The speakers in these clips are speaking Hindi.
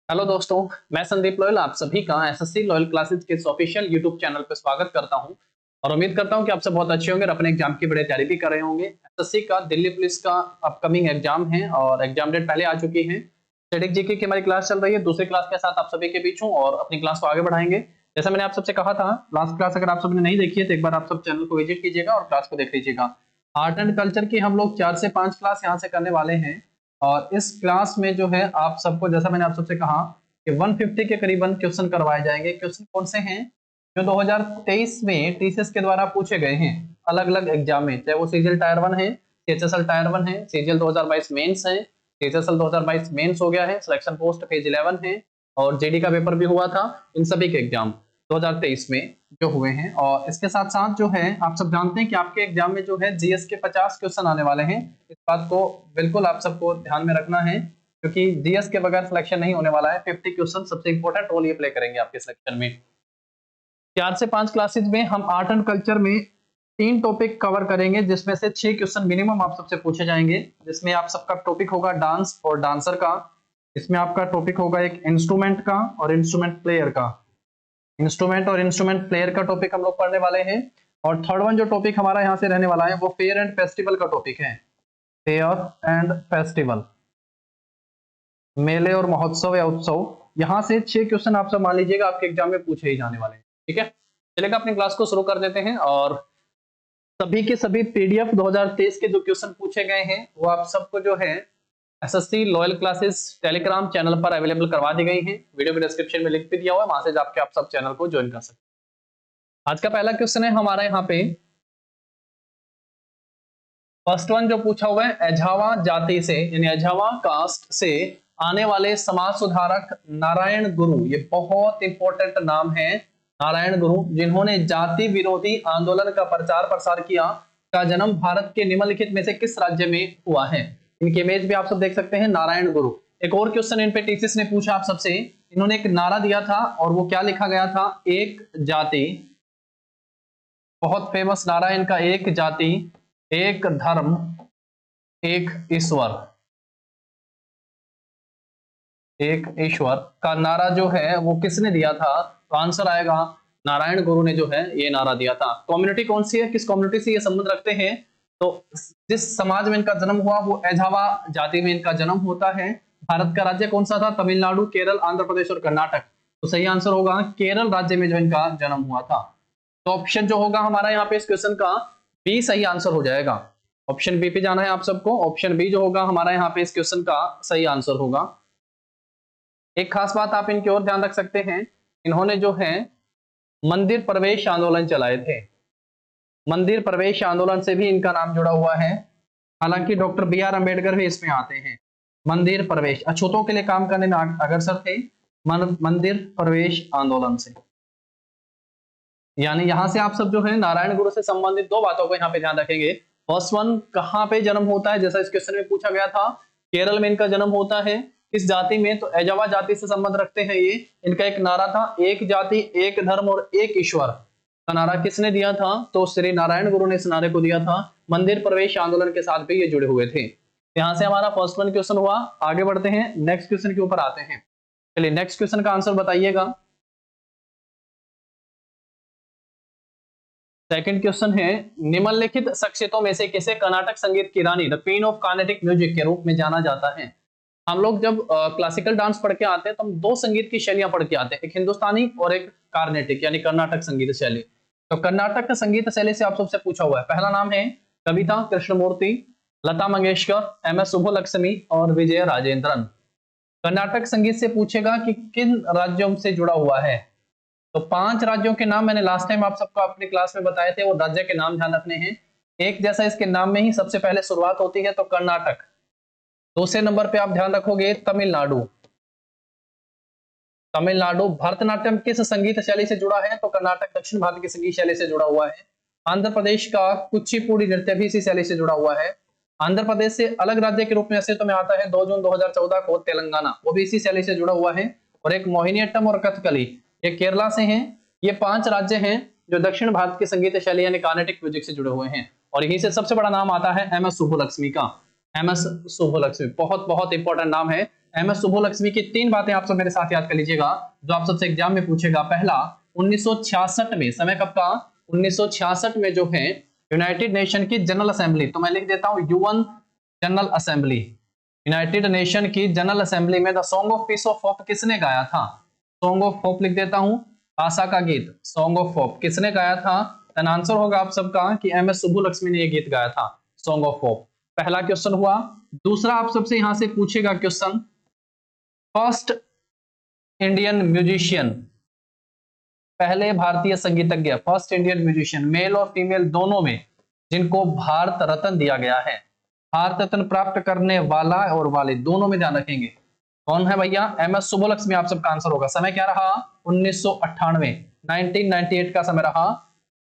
हेलो दोस्तों, मैं संदीप लोयल आप सभी का एसएससी लॉयल क्लासेज के ऑफिशियल यूट्यूब चैनल पर स्वागत करता हूं और उम्मीद करता हूं कि आप सब बहुत अच्छे होंगे और अपने एग्जाम की बड़ी तैयारी भी कर रहे होंगे। एसएससी का दिल्ली पुलिस का अपकमिंग एग्जाम है और एग्जाम डेट पहले आ चुकी है। स्टैटिक जीके की हमारी क्लास चल रही है, दूसरी क्लास के साथ आप सभी के बीच हूँ और अपनी क्लास को आगे बढ़ाएंगे। जैसा मैंने आप सबसे कहा था, लास्ट क्लास अगर आप सबने नहीं देखी है तो एक बार आप सब चैनल को विजिट कीजिएगा और क्लास को देख लीजिएगा। आर्ट एंड कल्चर की हम लोग 4 से 5 क्लास यहाँ से करने वाले हैं और इस क्लास में जो है आप सबको, जैसा मैंने आप सबसे कहा कि 150 के करीबन क्वेश्चन करवाए जाएंगे। क्वेश्चन कौन से हैं? जो 2023 में टीसीएस के द्वारा पूछे गए हैं अलग अलग एग्जाम में, चाहे वो सीजीएल टायर 1 है, सीएचएसएल टायर 1 है, सीजीएल 2022 मेंस है, सीएचएसएल 2022 मेंस हो गया है, सिलेक्शन पोस्ट फेज 11 है और जेडी का पेपर भी हुआ था। इन सभी के एग्जाम 2023 में जो हुए हैं और इसके साथ साथ जो है आप सब जानते हैं कि आपके एग्जाम में जो है जीएस के 50 क्वेश्चन आने वाले हैं। इस बात को बिल्कुल आप सबको ध्यान में रखना है क्योंकि जीएस के बगैर सिलेक्शन नहीं होने वाला है। 50 क्वेश्चन सबसे इंपॉर्टेंट रोल ये प्ले करेंगे आपके सिलेक्शन में। 4 से 5 क्लासेज में हम आर्ट एंड कल्चर में 3 टॉपिक कवर करेंगे जिसमें से 6 क्वेश्चन मिनिमम आप सबसे पूछे जाएंगे। जिसमें आप सबका टॉपिक होगा डांस और डांसर का, इसमें आपका टॉपिक होगा एक इंस्ट्रूमेंट का और इंस्ट्रूमेंट प्लेयर का। इंस्ट्रूमेंट और इंस्ट्रूमेंट प्लेयर का टॉपिक हम लोग पढ़ने वाले हैं और थर्ड वन जो टॉपिक हमारा यहाँ से रहने वाला है वो फेयर एंड फेस्टिवल का टॉपिक है। फेयर एंड फेस्टिवल, मेले और महोत्सव या उत्सव। यहाँ से 6 क्वेश्चन आप सब मान लीजिएगा आपके एग्जाम में पूछे ही जाने वाले हैं। ठीक है, चलेगा अपनी क्लास को शुरू कर देते हैं और सभी के सभी पीडीएफ 2023 के जो क्वेश्चन पूछे गए हैं वो आप सबको जो है SSC loyal classes Telegram channel पर अवेलेबल करवा दी गई हैं। वीडियो के डिस्क्रिप्शन में लिंक भी दिया हुआ है, वहां से जाके आप सब चैनल को ज्वाइन कर सकते हैं। आज का पहला क्वेश्चन है हमारा यहाँ पे, फर्स्ट वन जो पूछा हुआ है, एझावा जाति से यानी एझावा कास्ट से आने वाले समाज सुधारक नारायण गुरु, ये बहुत इंपॉर्टेंट नाम है, नारायण गुरु, जिन्होंने जाति विरोधी आंदोलन का प्रचार प्रसार किया, का जन्म भारत के निम्नलिखित में से किस राज्य में हुआ है? इनकी इमेज भी आप सब देख सकते हैं, नारायण गुरु। एक और क्वेश्चन इन पे टीसीएस ने पूछा आप सबसे, इन्होंने एक नारा दिया था और वो क्या लिखा गया था? एक जाति, बहुत फेमस नारा है इनका, एक जाति एक धर्म एक ईश्वर। एक ईश्वर का नारा जो है वो किसने दिया था? तो आंसर आएगा नारायण गुरु ने जो है ये नारा दिया था। कम्युनिटी कौन सी है, किस कम्युनिटी से ये संबंध रखते हैं? तो जिस समाज में इनका जन्म हुआ वो एझावा जाति में इनका जन्म होता है। भारत का राज्य कौन सा था? तमिलनाडु, केरल, आंध्र प्रदेश और कर्नाटक। तो सही आंसर होगा केरल राज्य में जो इनका जन्म हुआ था। तो ऑप्शन जो होगा हमारा यहाँ पे इस क्वेश्चन का बी सही आंसर हो जाएगा। ऑप्शन बी पे जाना है आप सबको। ऑप्शन बी जो होगा हमारा यहाँ पे इस क्वेश्चन का सही आंसर होगा। एक खास बात आप इनकी ओर ध्यान रख सकते हैं, इन्होंने जो है मंदिर प्रवेश आंदोलन चलाए थे। मंदिर प्रवेश आंदोलन से भी इनका नाम जुड़ा हुआ है, हालांकि डॉक्टर बी आर अम्बेडकर भी इसमें आते हैं। मंदिर प्रवेश, अछूतों के लिए काम करने में अग्रसर थे मंदिर प्रवेश आंदोलन से। यानी यहां से आप सब जो है नारायण गुरु से संबंधित 2 बातों को यहाँ पे ध्यान रखेंगे। फर्स्ट वन, कहाँ पे जन्म होता है, जैसा इस क्वेश्चन में पूछा गया था, केरल में इनका जन्म होता है। किस जाति में? तो एझावा जाति से संबंध रखते हैं ये। इनका एक नारा था, एक जाति एक धर्म और एक ईश्वर का नारा किसने दिया था? तो श्री नारायण गुरु ने इस नारे को दिया था। मंदिर प्रवेश आंदोलन के साथ भी ये जुड़े हुए थे। यहाँ से हमारा फर्स्ट वन क्वेश्चन हुआ। आगे बढ़ते हैं, नेक्स्ट क्वेश्चन के ऊपर आते हैं। चलिए नेक्स्ट क्वेश्चन का आंसर बताइएगा। सेकंड क्वेश्चन है, निम्नलिखित शख्सियतों में से किसे कर्नाटक संगीत की रानी, the queen of Carnatic music के रूप में जाना जाता है? हम लोग जब क्लासिकल डांस पढ़ के आते हैं तो हम 2 संगीत की शैलियां पढ़ के आते हैं, एक हिंदुस्तानी और एक कार्नेटिक यानी कर्नाटक संगीत शैली। तो कर्नाटक संगीत शैली से आप सबसे पूछा हुआ है, पहला नाम है कविता कृष्णमूर्ति, लता मंगेशकर, एमएस सुब्बुलक्ष्मी और विजय राजेंद्रन। कर्नाटक संगीत से पूछेगा कि किन राज्यों से जुड़ा हुआ है। तो 5 राज्यों के नाम मैंने लास्ट टाइम आप सबको अपनी क्लास में बताए थे, वो राज्य के नाम ध्यान रखने हैं। एक जैसा इसके नाम में ही सबसे पहले शुरुआत होती है तो कर्नाटक। दूसरे नंबर पे आप ध्यान रखोगे तमिलनाडु। तमिलनाडु भरतनाट्यम किस संगीत शैली से जुड़ा है? तो कर्नाटक दक्षिण भारत की संगीत शैली से जुड़ा हुआ है। आंध्र प्रदेश का कुचिपुड़ी नृत्य भी इसी शैली से जुड़ा हुआ है। आंध्र प्रदेश से अलग राज्य के रूप में अस्तित्व में आता है 2 जून 2014 को तेलंगाना, वो भी इसी शैली से जुड़ा हुआ है। और एक मोहिनीअट्टम और कथकली, ये केरला से हैं। ये 5 राज्य हैं जो दक्षिण भारत की संगीत शैली यानी कार्नेटिक म्यूजिक से जुड़े हुए हैं और यहीं से सबसे बड़ा नाम आता है एमएस सुब्बुलक्ष्मी का। एमएस सुब्बुलक्ष्मी बहुत बहुत इंपॉर्टेंट नाम है। एम एस सुब्बुलक्ष्मी की 3 बातें आप सब मेरे साथ याद कर लीजिएगा जो आप सबसे एग्जाम में पूछेगा। पहला, 1966 में, समय कब का, 1966 में जो है यूनाइटेड नेशन की जनरल असेंबली, तो मैं लिख देता हूं UN general assembly, United nation की जनरल असेंबली में the song of peace of hope किसने गाया था? सॉन्ग ऑफ होप लिख देता हूं, आशा का गीत, सॉन्ग ऑफ होप किसने गाया था? देन आंसर होगा आप सबका कि एम एस सुब्बुलक्ष्मी ने यह गीत गाया था, सॉन्ग ऑफ होप। पहला क्वेश्चन हुआ। दूसरा आप सबसे यहां से पूछेगा क्वेश्चन, फर्स्ट इंडियन म्यूजिशियन, पहले भारतीय संगीतज्ञ, फर्स्ट इंडियन म्यूजिशियन, मेल और फीमेल दोनों में, जिनको भारत रत्न दिया गया है। भारत रत्न प्राप्त करने वाला और वाले दोनों में ध्यान रखेंगे कौन है भैया? एम एस सुब्बुलक्ष्मी आप सबका आंसर होगा। समय क्या रहा? 1998, 1998 का समय रहा।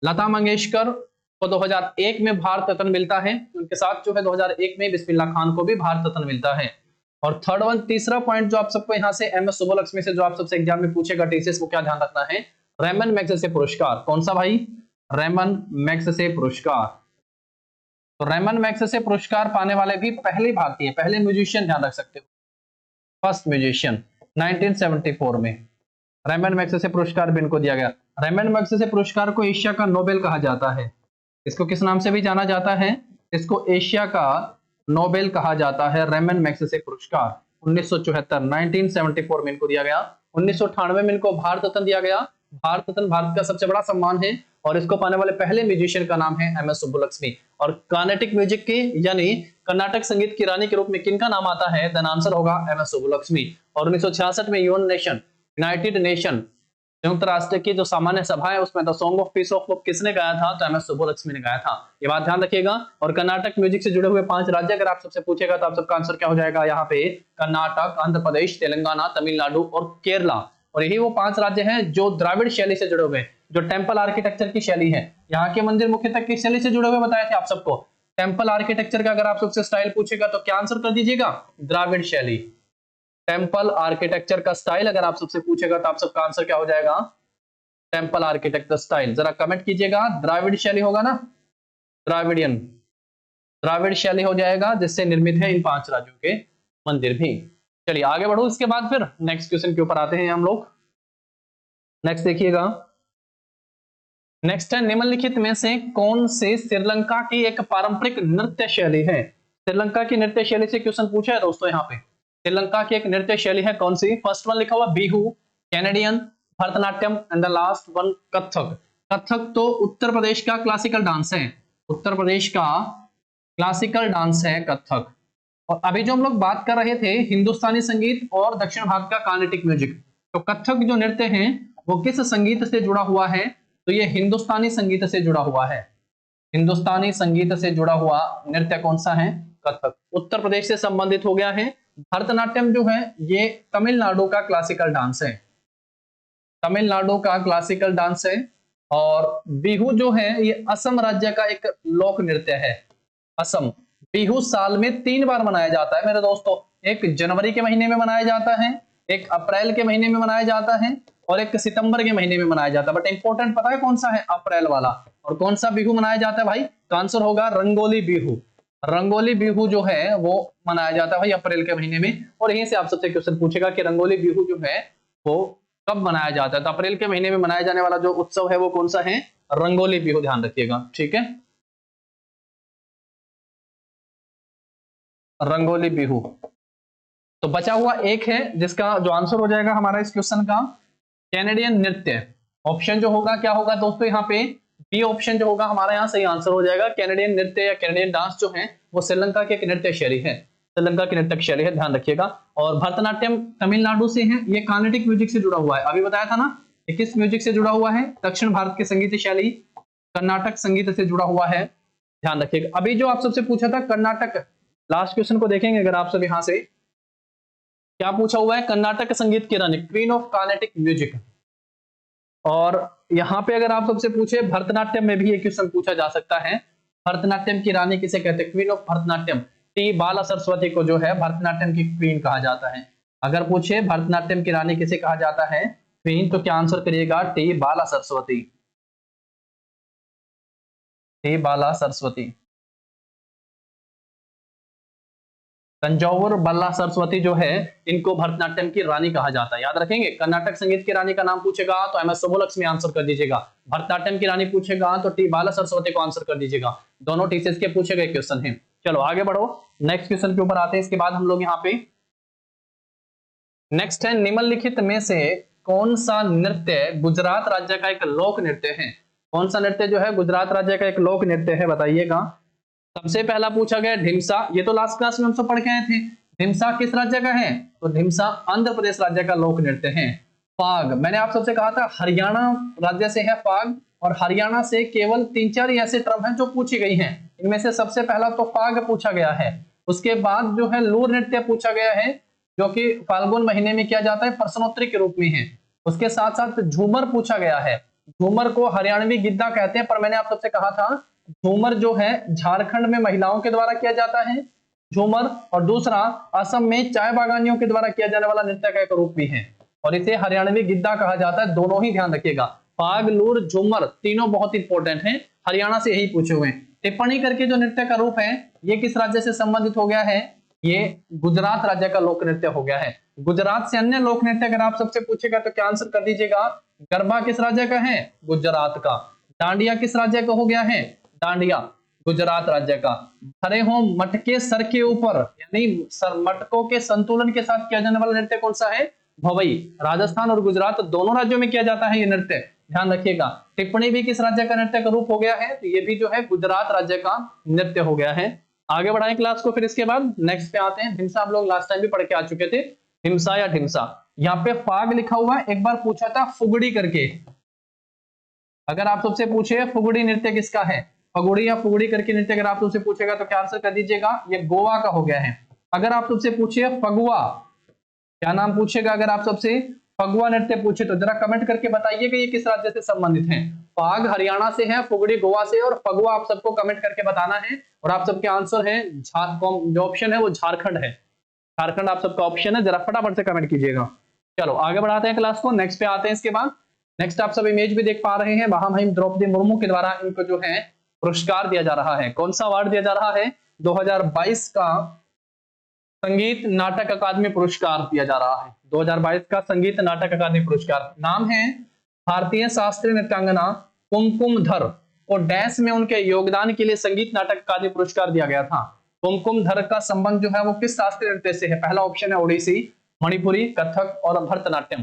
लता मंगेशकर को 2001 में भारत रत्न मिलता है, उनके साथ जो है 2001 में बिस्मिल्लाह खान को भी भारत रत्न मिलता है। और थर्ड वन, तीसरा पॉइंट जो आप सबको यहाँ से एम एस सुब्बुलक्ष्मी से जो आप सबसे एग्जाम में पूछेगा टीसीएस, वो क्या ध्यान रखना है? रेमन मैग्सेसे पुरस्कार। कौन सा भाई? रेमन मैग्सेसे पुरस्कार। तो रेमन मैग्सेसे पुरस्कार पाने वाले भी पहले भारतीय, पहले म्यूजिशियन, ध्यान रख सकते हो, फर्स्ट म्यूजिशियन 1974 में रेमन मैग्सेसे पुरस्कार भी इनको दिया गया। रेमन मैग्सेसे पुरस्कार को एशिया का नोबेल कहा जाता है। इसको किस नाम से भी जाना जाता है? इसको एशिया का नोबेल कहा जाता है, रेमन मैग्सेसे पुरस्कार। 1974, 1974 में इनको दिया गया। 1998 में इनको भारत रत्न दिया गया। भारत रत्न भारत का सबसे बड़ा सम्मान है और इसको पाने वाले पहले म्यूजिशियन का नाम है एम एस सुब्बुलक्ष्मी। और कर्नाटिक म्यूजिक की यानी कर्नाटक संगीत की रानी के रूप में किनका नाम आता है? देन आंसर होगा एम एस सुब्बुलक्ष्मी। और 1966 में यूनाइटेड नेशन, संयुक्त राष्ट्र की जो सामान्य सभा है, उसमें the song of peace of hope किसने गाया था? तो एम एस सुब्बुलक्ष्मी ने गाया था। ये बात ध्यान रखिएगा। और कर्नाटक म्यूजिक से जुड़े हुए 5 राज्य अगर आप सबसे पूछेगा तो आप सबका आंसर क्या हो जाएगा यहाँ पे? कर्नाटक, आंध्र प्रदेश, तेलंगाना, तमिलनाडु और केरला। और यही वो 5 राज्य हैं जो द्राविड़ शैली से जुड़े हुए हैं, जो टेम्पल आर्किटेक्चर की शैली है। यहाँ के मंदिर मुख्यतः किस शैली से जुड़े हुए बताए थे आप सबको? टेम्पल आर्किटेक्चर का अगर आप सबसे स्टाइल पूछेगा तो क्या आंसर कर दीजिएगा? द्राविड़ शैली। टेम्पल आर्किटेक्चर का स्टाइल अगर आप सबसे पूछेगा तो आप सबका आंसर क्या हो जाएगा? Temple architecture style. जरा कमेंट कीजिएगा, द्राविड़ शैली होगा ना? द्राविडियन, द्राविड़ शैली हो जाएगा, जिससे निर्मित है इन 5 राज्यों के मंदिर भी। चलिए आगे बढ़ो, इसके बाद फिर नेक्स्ट क्वेश्चन के ऊपर आते हैं हम लोग। नेक्स्ट देखिएगा, नेक्स्ट है, निम्नलिखित में से कौन से श्रीलंका की एक पारंपरिक नृत्य शैली है? श्रीलंका की नृत्य शैली से क्वेश्चन पूछा है दोस्तों यहाँ पे। श्रीलंका की एक नृत्य शैली है कौन सी? फर्स्ट वन लिखा हुआ Bihu, Canadian, Bharatanatyam and the last one Kathak. Kathak तो उत्तर प्रदेश का क्लासिकल डांस है, उत्तर प्रदेश का क्लासिकल डांस है कथक। और अभी जो हम लोग बात कर रहे थे हिंदुस्तानी संगीत और दक्षिण भारत का कार्नेटिक म्यूजिक, तो कथक जो नृत्य है वो किस संगीत से जुड़ा हुआ है? तो ये हिंदुस्तानी संगीत से जुड़ा हुआ है। हिंदुस्तानी संगीत से जुड़ा हुआ नृत्य कौन सा है? कथक। उत्तर प्रदेश से संबंधित हो गया है। भरतनाट्यम जो है ये तमिलनाडु का क्लासिकल डांस है, तमिलनाडु का क्लासिकल डांस है। और बिहू जो है ये असम राज्य का एक लोक नृत्य है। असम, बिहू साल में 3 बार मनाया जाता है मेरे दोस्तों। एक जनवरी के महीने में मनाया जाता है, एक अप्रैल के महीने में मनाया जाता है और एक सितंबर के महीने में मनाया जाता है। बट इंपॉर्टेंट पता है कौन सा है? अप्रैल वाला। और कौन सा बिहू मनाया जाता है भाई? तो आंसर होगा रंगोली बिहू। रंगोली बिहू जो है वो मनाया जाता है भाई अप्रैल के महीने में। और यहीं से आप सबसे क्वेश्चन पूछेगा कि रंगोली बिहू जो है वो कब मनाया जाता है? तो अप्रैल के महीने में मनाया जाने वाला जो उत्सव है वो कौन सा है? रंगोली बिहू, ध्यान रखिएगा, ठीक है। रंगोली बिहू। तो बचा हुआ एक है जिसका जो आंसर हो जाएगा हमारा इस क्वेश्चन का कैनेडियन नृत्य। ऑप्शन जो होगा क्या होगा दोस्तों यहाँ पे? बी ऑप्शन जो होगा हमारा यहाँ सही आंसर हो जाएगा। कैनेडियन नृत्य या कैनेडियन डांस जो है वो श्रीलंका की एक नृत्य शैली है, श्रीलंका की नृत्य शैली है, ध्यान रखिएगा। और भरतनाट्यम तमिलनाडु से है, ये कार्नेटिक म्यूजिक से जुड़ा हुआ है। अभी बताया था ना ये किस म्यूजिक से जुड़ा हुआ है? दक्षिण भारत की संगीत शैली कर्नाटक संगीत से जुड़ा हुआ है, ध्यान रखिएगा। अभी जो आप सबसे पूछा था कर्नाटक, लास्ट क्वेश्चन को देखेंगे अगर आप सब यहाँ से, क्या पूछा हुआ है? कर्नाटक संगीत की रानी, क्वीन ऑफ कार्नेटिक म्यूजिक। और यहाँ पे अगर आप सबसे पूछे भरतनाट्यम में भी ये क्वेश्चन पूछा जा सकता है, भरतनाट्यम की रानी किसे कहते हैं? Queen of Bharatanatyam. टी बाला सरस्वती को जो है भरतनाट्यम की क्वीन कहा जाता है। अगर पूछे भरतनाट्यम की रानी किसे कहा जाता है? क्वीन, तो क्या आंसर करिएगा? टी बाला सरस्वती, टी बाला सरस्वती। तंजौर बल्ला सरस्वती जो है इनको भरतनाट्यम की रानी कहा जाता है, याद रखेंगे। कर्नाटक संगीत की रानी का नाम पूछेगा तो एम एस सुब्बुलक्ष्मी आंसर कर दीजिएगा। भरतनाट्यम की रानी पूछेगा तो टी बाला सरस्वती को आंसर कर दीजिएगा। दोनों टीसीएस के पूछे गए क्वेश्चन हैं। चलो आगे बढ़ो, नेक्स्ट क्वेश्चन के ऊपर आते हैं। इसके बाद हम लोग यहाँ पे नेक्स्ट है, निम्नलिखित में से कौन सा नृत्य गुजरात राज्य का एक लोक नृत्य है? कौन सा नृत्य जो है गुजरात राज्य का एक लोक नृत्य है, बताइएगा। सबसे पहला पूछा गया ढिमसा, ये तो लास्ट क्लास में हम सब पढ़ के आए थे। ढिमसा किस राज्य का है? तो ढिमसा आंध्र प्रदेश राज्य का लोक नृत्य है। फाग, मैंने आप सबसे कहा था हरियाणा राज्य से है फाग, और हरियाणा से केवल 3-4 ऐसे टर्म हैं जो पूछी गई हैं। इनमें से सबसे पहला तो फाग पूछा गया है। उसके बाद जो है लूर नृत्य पूछा गया है, जो कि फाल्गुन महीने में किया जाता है, प्रश्नोत्तरी के रूप में है। उसके साथ साथ झूमर पूछा गया है। झूमर को हरियाणवी गिद्दा कहते हैं, पर मैंने आप सबसे कहा था झूमर जो है झारखंड में महिलाओं के द्वारा किया जाता है झूमर, और दूसरा असम में चाय बागानियों के द्वारा किया जाने वाला नृत्य का एक रूप भी है, और इसे हरियाणवी गिद्दा कहा जाता है। दोनों ही ध्यान रखिएगा, फाग लूर झूमर तीनों बहुत इंपॉर्टेंट हैं, हरियाणा से यही पूछे हुए हैं। टिप्पणी करके जो नृत्य का रूप है ये किस राज्य से संबंधित हो गया है? ये गुजरात राज्य का लोक नृत्य हो गया है। गुजरात से अन्य लोक नृत्य अगर आप सबसे पूछेगा तो क्या आंसर कर दीजिएगा? गरबा किस राज्य का है? गुजरात का। डांडिया किस राज्य का हो गया है? डांडिया गुजरात राज्य का। खड़े हो मटके सर के ऊपर, यानी मटकों के संतुलन के साथ किया जाने वाला नृत्य कौन सा है? भवई। राजस्थान और गुजरात दोनों राज्यों में किया जाता है ये नृत्य, ध्यान रखिएगा। टिप्पणी भी किस राज्य का नृत्य का रूप हो गया है? तो ये भी जो है गुजरात राज्य का नृत्य हो गया है। आगे बढ़ाएं क्लास को, फिर इसके बाद नेक्स्ट पे आते हैं। ढिमसा हम लोग लास्ट टाइम भी पढ़ के आ चुके थे, ढिमसा या ढिमसा। यहाँ पे फाग लिखा हुआ है, एक बार पूछा था फुगड़ी करके। अगर आप सबसे पूछे फुगड़ी नृत्य किसका है, फगुड़ी या फुगड़ी करके नृत्य अगर आप तुमसे पूछेगा तो क्या आंसर कर दीजिएगा? ये गोवा का हो गया है। अगर आप तुमसे पूछे फगुआ, क्या नाम पूछेगा? अगर आप सबसे फगुआ नृत्य पूछे तो जरा कमेंट करके बताइए कि ये किस राज्य से संबंधित है। फाग हरियाणा से है, फुगड़ी गोवा से, और फगुआ आप सबको कमेंट करके बताना है। और आप सबके आंसर है जो ऑप्शन है वो झारखंड है। झारखंड आप सबका ऑप्शन है, जरा फटाफट से कमेंट कीजिएगा। चलो आगे बढ़ाते हैं क्लास को, नेक्स्ट पे आते हैं। इसके बाद नेक्स्ट आप सब इमेज भी देख पा रहे हैं, महामहिम द्रौपदी मुर्मू के द्वारा इनको जो है पुरस्कार दिया जा रहा है। कौन सा अवार्ड दिया जा रहा है? 2022 का संगीत नाटक अकादमी पुरस्कार दिया जा रहा है। 2022 का संगीत नाटक अकादमी पुरस्कार। नाम है भारतीय शास्त्रीय नृत्यांगना कुमकुम धर को डैश में उनके योगदान के लिए संगीत नाटक अकादमी पुरस्कार दिया गया था। कुमकुम धर का संबंध जो है वो किस शास्त्रीय नृत्य से है? पहला ऑप्शन है ओडिसी, मणिपुरी, कथक और भरतनाट्यम।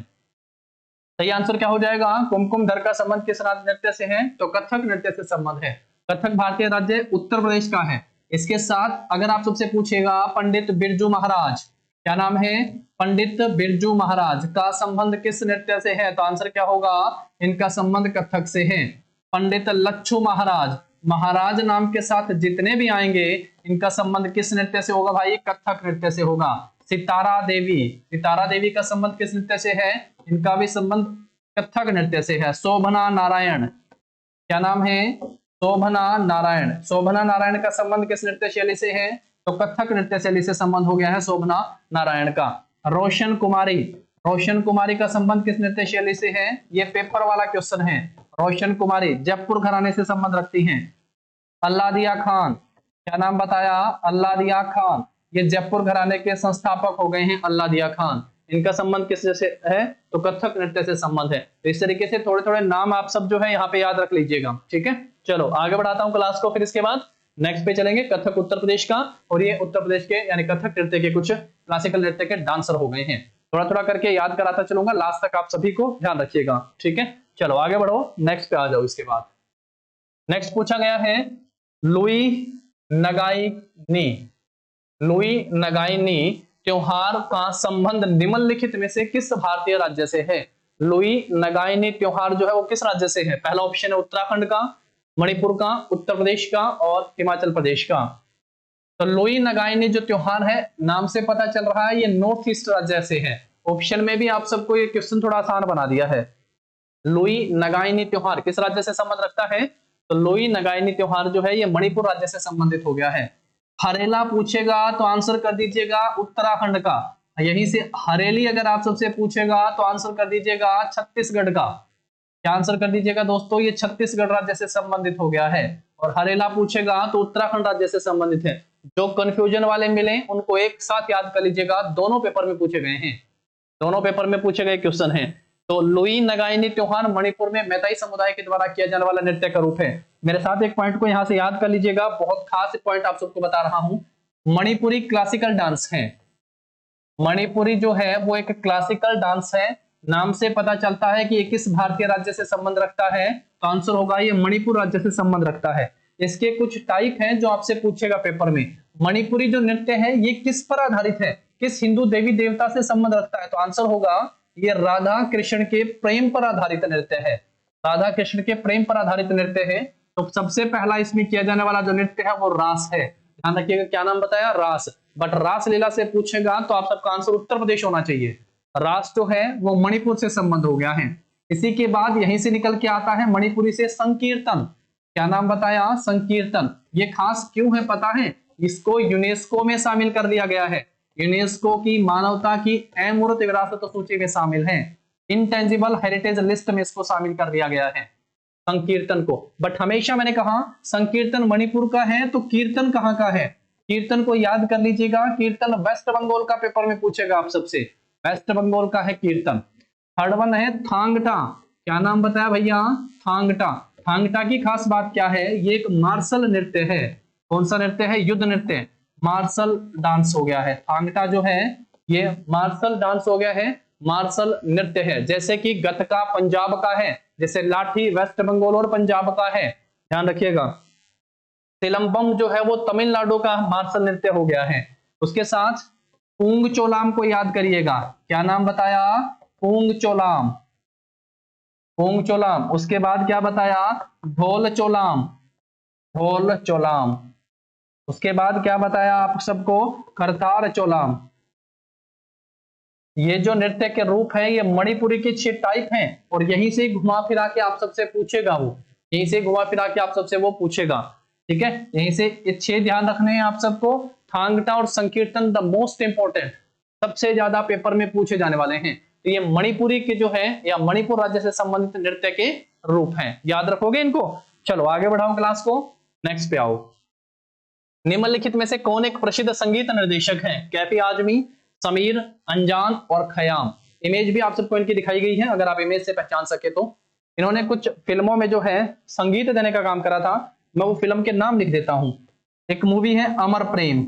सही आंसर क्या हो जाएगा? कुमकुम धर का संबंध किस नृत्य से है? तो कथक नृत्य से संबंध है। कथक भारतीय राज्य उत्तर प्रदेश का है। इसके साथ अगर आप सबसे पूछेगा पंडित बिरजू महाराज, क्या नाम है? पंडित बिरजू महाराज का संबंध किस नृत्य से है? तो आंसर क्या होगा? इनका संबंध कथक से है। पंडित लच्छू महाराज, महाराज नाम के साथ जितने भी आएंगे इनका संबंध किस नृत्य से होगा भाई? कथक नृत्य से होगा। सितारा देवी, सितारा देवी का संबंध किस नृत्य से है? इनका भी संबंध कथक नृत्य से है। शोभना नारायण, क्या नाम है? शोभना नारायण। शोभना नारायण का संबंध किस नृत्य शैली से है? तो कथक नृत्य शैली से संबंध हो गया है शोभना नारायण का। रोशन कुमारी, रोशन कुमारी का संबंध किस नृत्य शैली से है? ये पेपर वाला क्वेश्चन है। रोशन कुमारी जयपुर घराने से संबंध रखती हैं। अल्लादिया खान, क्या नाम बताया? अल्लादिया खान। ये जयपुर घराने के संस्थापक हो गए हैं अल्लादिया खान। इनका संबंध किस से है? तो कथक नृत्य से संबंध है। तो इस तरीके से थोड़े थोड़े नाम आप सब जो है यहाँ पे याद रख लीजिएगा, ठीक है। चलो आगे बढ़ाता हूँ क्लास को, फिर इसके बाद नेक्स्ट पे चलेंगे कथक उत्तर प्रदेश का। और ये उत्तर प्रदेश के यानी कथक नृत्य के कुछ क्लासिकल नृत्य के डांसर हो गए हैं। थोड़ा थोड़ा करके याद कराता चलूंगा, लास्ट तक आप सभी को ध्यान रखिएगा, ठीक है। चलो आगे बढ़ो, नेक्स्ट पे आ जाओ। इसके बाद नेक्स्ट पूछा गया है लुई नगाइनी, लुई नगाइनी त्योहार का संबंध निम्नलिखित में से किस भारतीय राज्य से है? लुई नगाइनी त्योहार जो है वो किस राज्य से है? पहला ऑप्शन है उत्तराखंड का, मणिपुर का, उत्तर प्रदेश का और हिमाचल प्रदेश का। तो लुई नगाइनी जो त्योहार है, नाम से पता चल रहा है ये नॉर्थ ईस्ट राज्य से है। ऑप्शन में भी आप सबको ये क्वेश्चन थोड़ा आसान बना दिया है। लुई नगाइनी त्योहार किस राज्य से संबंध रखता है? तो लुई नगाइनी त्योहार जो है ये मणिपुर राज्य से संबंधित हो गया है। हरेला पूछेगा तो आंसर कर दीजिएगा उत्तराखंड का। यहीं से हरेली अगर आप सबसे पूछेगा तो आंसर कर दीजिएगा छत्तीसगढ़ का। क्या आंसर कर दीजिएगा दोस्तों? ये छत्तीसगढ़ राज्य से संबंधित हो गया है। और हरेला पूछेगा तो उत्तराखंड राज्य से संबंधित है। जो कंफ्यूजन वाले मिले उनको एक साथ याद कर लीजिएगा, दोनों पेपर में पूछे गए हैं, दोनों पेपर में पूछे गए क्वेश्चन हैं। तो लुई नगाइनी त्योहार मणिपुर में मैताई समुदाय के द्वारा किया जाने वाला नृत्य का रूप है। मेरे साथ एक पॉइंट को यहां से याद कर लीजिएगा, बहुत खास पॉइंट आप सबको बता रहा हूं। मणिपुरी क्लासिकल डांस है, मणिपुरी जो है वो एक क्लासिकल डांस है। नाम से पता चलता है कि ये किस भारतीय राज्य से संबंध रखता है, तो आंसर होगा ये मणिपुर राज्य से संबंध रखता है। इसके कुछ टाइप हैं जो आपसे पूछेगा पेपर में। मणिपुरी जो नृत्य है ये किस पर आधारित है, किस हिंदू देवी देवता से संबंध रखता है, तो आंसर होगा ये राधा कृष्ण के प्रेम पर आधारित नृत्य है, राधा कृष्ण के प्रेम पर आधारित नृत्य है। तो सबसे पहला इसमें किया जाने वाला जो नृत्य है वो रास है। ध्यान रखिएगा, क्या नाम बताया, रास। बट रास लीला से पूछेगा तो आप सबका आंसर उत्तर प्रदेश होना चाहिए। रास जो है वो मणिपुर से संबंध हो गया है। इसी के बाद यहीं से निकल के आता है मणिपुरी से संकीर्तन। क्या नाम बताया, संकीर्तन। ये खास क्यों है पता है, इसको यूनेस्को में शामिल कर दिया गया है, यूनेस्को की मानवता की अमूर्त विरासत सूची में शामिल है, इंटेंजिबल हेरिटेज लिस्ट में इसको शामिल कर दिया गया है संकीर्तन को। बट हमेशा मैंने कहा संकीर्तन मणिपुर का है तो कीर्तन कहां का है, कीर्तन को याद कर लीजिएगा, कीर्तन वेस्ट बंगाल का पेपर में पूछेगा आप सबसे, वेस्ट बंगाल का है कीर्तन। थर्ड वन है थांगटा। क्या नाम बताया भैया, थांगटा। थांगटा की खास बात क्या है, ये एक मार्शल नृत्य है। कौन सा नृत्य है, युद्ध नृत्य, मार्शल डांस हो गया है। थांगटा जो है ये मार्शल डांस हो गया है, मार्शल नृत्य है। जैसे कि गतका पंजाब का है, जैसे लाठी वेस्ट बंगाल और पंजाब का है, ध्यान रखिएगा। सिलंबम जो है वो तमिलनाडु का मार्शल नृत्य हो गया है। उसके साथ पूंग चोलाम को याद करिएगा। क्या नाम बताया, पूंग चोलाम, पूंग चोलाम। उसके बाद क्या बताया, ढोल चोलाम, ढोल चोलाम। उसके बाद क्या बताया आप सबको, करतार चोलाम। ये जो नृत्य के रूप है ये मणिपुरी के 6 टाइप हैं और यहीं से घुमा फिरा के आप सबसे पूछेगा वो, यहीं से घुमा फिरा के आप सबसे वो पूछेगा, ठीक है। यहीं से ये 6 ध्यान रखने हैं आप सबको। थांगटा और संकीर्तन द मोस्ट इंपोर्टेंट, सबसे ज्यादा पेपर में पूछे जाने वाले हैं। तो ये मणिपुरी के जो है या मणिपुर राज्य से संबंधित नृत्य के रूप हैं, याद रखोगे इनको। चलो आगे बढ़ाओ क्लास को, नेक्स्ट पे आओ। निम्नलिखित में से कौन एक प्रसिद्ध संगीत निर्देशक है, कैफी आजमी, समीर, अनजान और खयाम। इमेज भी आप सबको इनकी दिखाई गई है, अगर आप इमेज से पहचान सके तो। इन्होंने कुछ फिल्मों में जो है संगीत देने का काम करा था, मैं वो फिल्म के नाम लिख देता हूं। एक मूवी है अमर प्रेम,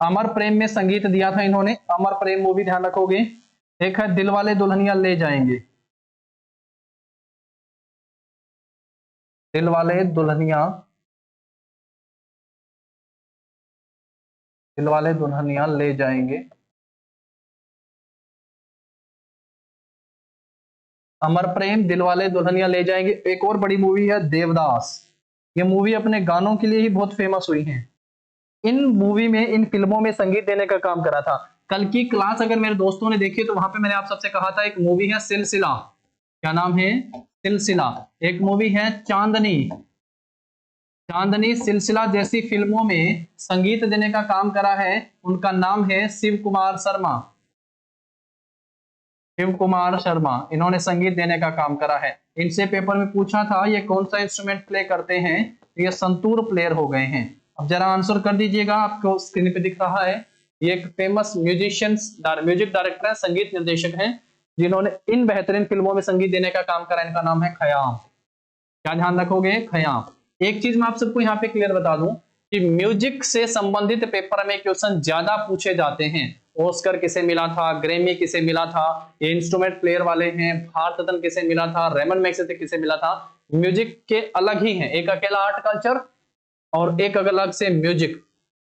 अमर प्रेम में संगीत दिया था इन्होंने, अमर प्रेम मूवी ध्यान रखोगे। एक है दिलवाले दुल्हनिया ले जाएंगे, दिलवाले दुल्हनिया, दिलवाले दुल्हनिया ले जाएंगे। अमर प्रेम, दिलवाले दुल्हनिया ले जाएंगे। एक और बड़ी मूवी है देवदास, ये मूवी अपने गानों के लिए ही बहुत फेमस हुई है। इन मूवी में, इन फिल्मों में संगीत देने का काम करा था। कल की क्लास अगर मेरे दोस्तों ने देखी तो वहां पे मैंने आप सबसे कहा था एक मूवी है सिलसिला। क्या नाम है, सिलसिला। एक मूवी है चांदनी, चांदनी सिलसिला जैसी फिल्मों में संगीत देने का काम करा है, उनका नाम है शिव कुमार शर्मा, शिव कुमार शर्मा। इन्होंने संगीत देने का काम करा है। इनसे पेपर में पूछा था ये कौन सा इंस्ट्रूमेंट प्ले करते हैं, ये संतूर प्लेयर हो गए हैं। अब जरा आंसर कर दीजिएगा, आपको स्क्रीन पे दिख रहा है। ये एक फेमस म्यूजिशियंस, म्यूजिक डायरेक्टर है, संगीत निर्देशक हैं, जिन्होंने इन बेहतरीन फिल्मों में संगीत देने का काम करा। इनका नाम है खयाम। क्या ध्यान रखोगे, खयाम। एक चीज मैं आप सबको यहाँ पे क्लियर बता दूं कि म्यूजिक से संबंधित पेपर में क्वेश्चन ज्यादा पूछे जाते हैं। ऑस्कर किसे मिला था, ग्रैमी किसे मिला था, ये इंस्ट्रूमेंट प्लेयर वाले हैं, भारत रत्न किसे मिला था, रेमन मैग्सेसे किसे मिला था। म्यूजिक के अलग ही है, एक अकेला आर्ट कल्चर और एक अलग से म्यूजिक।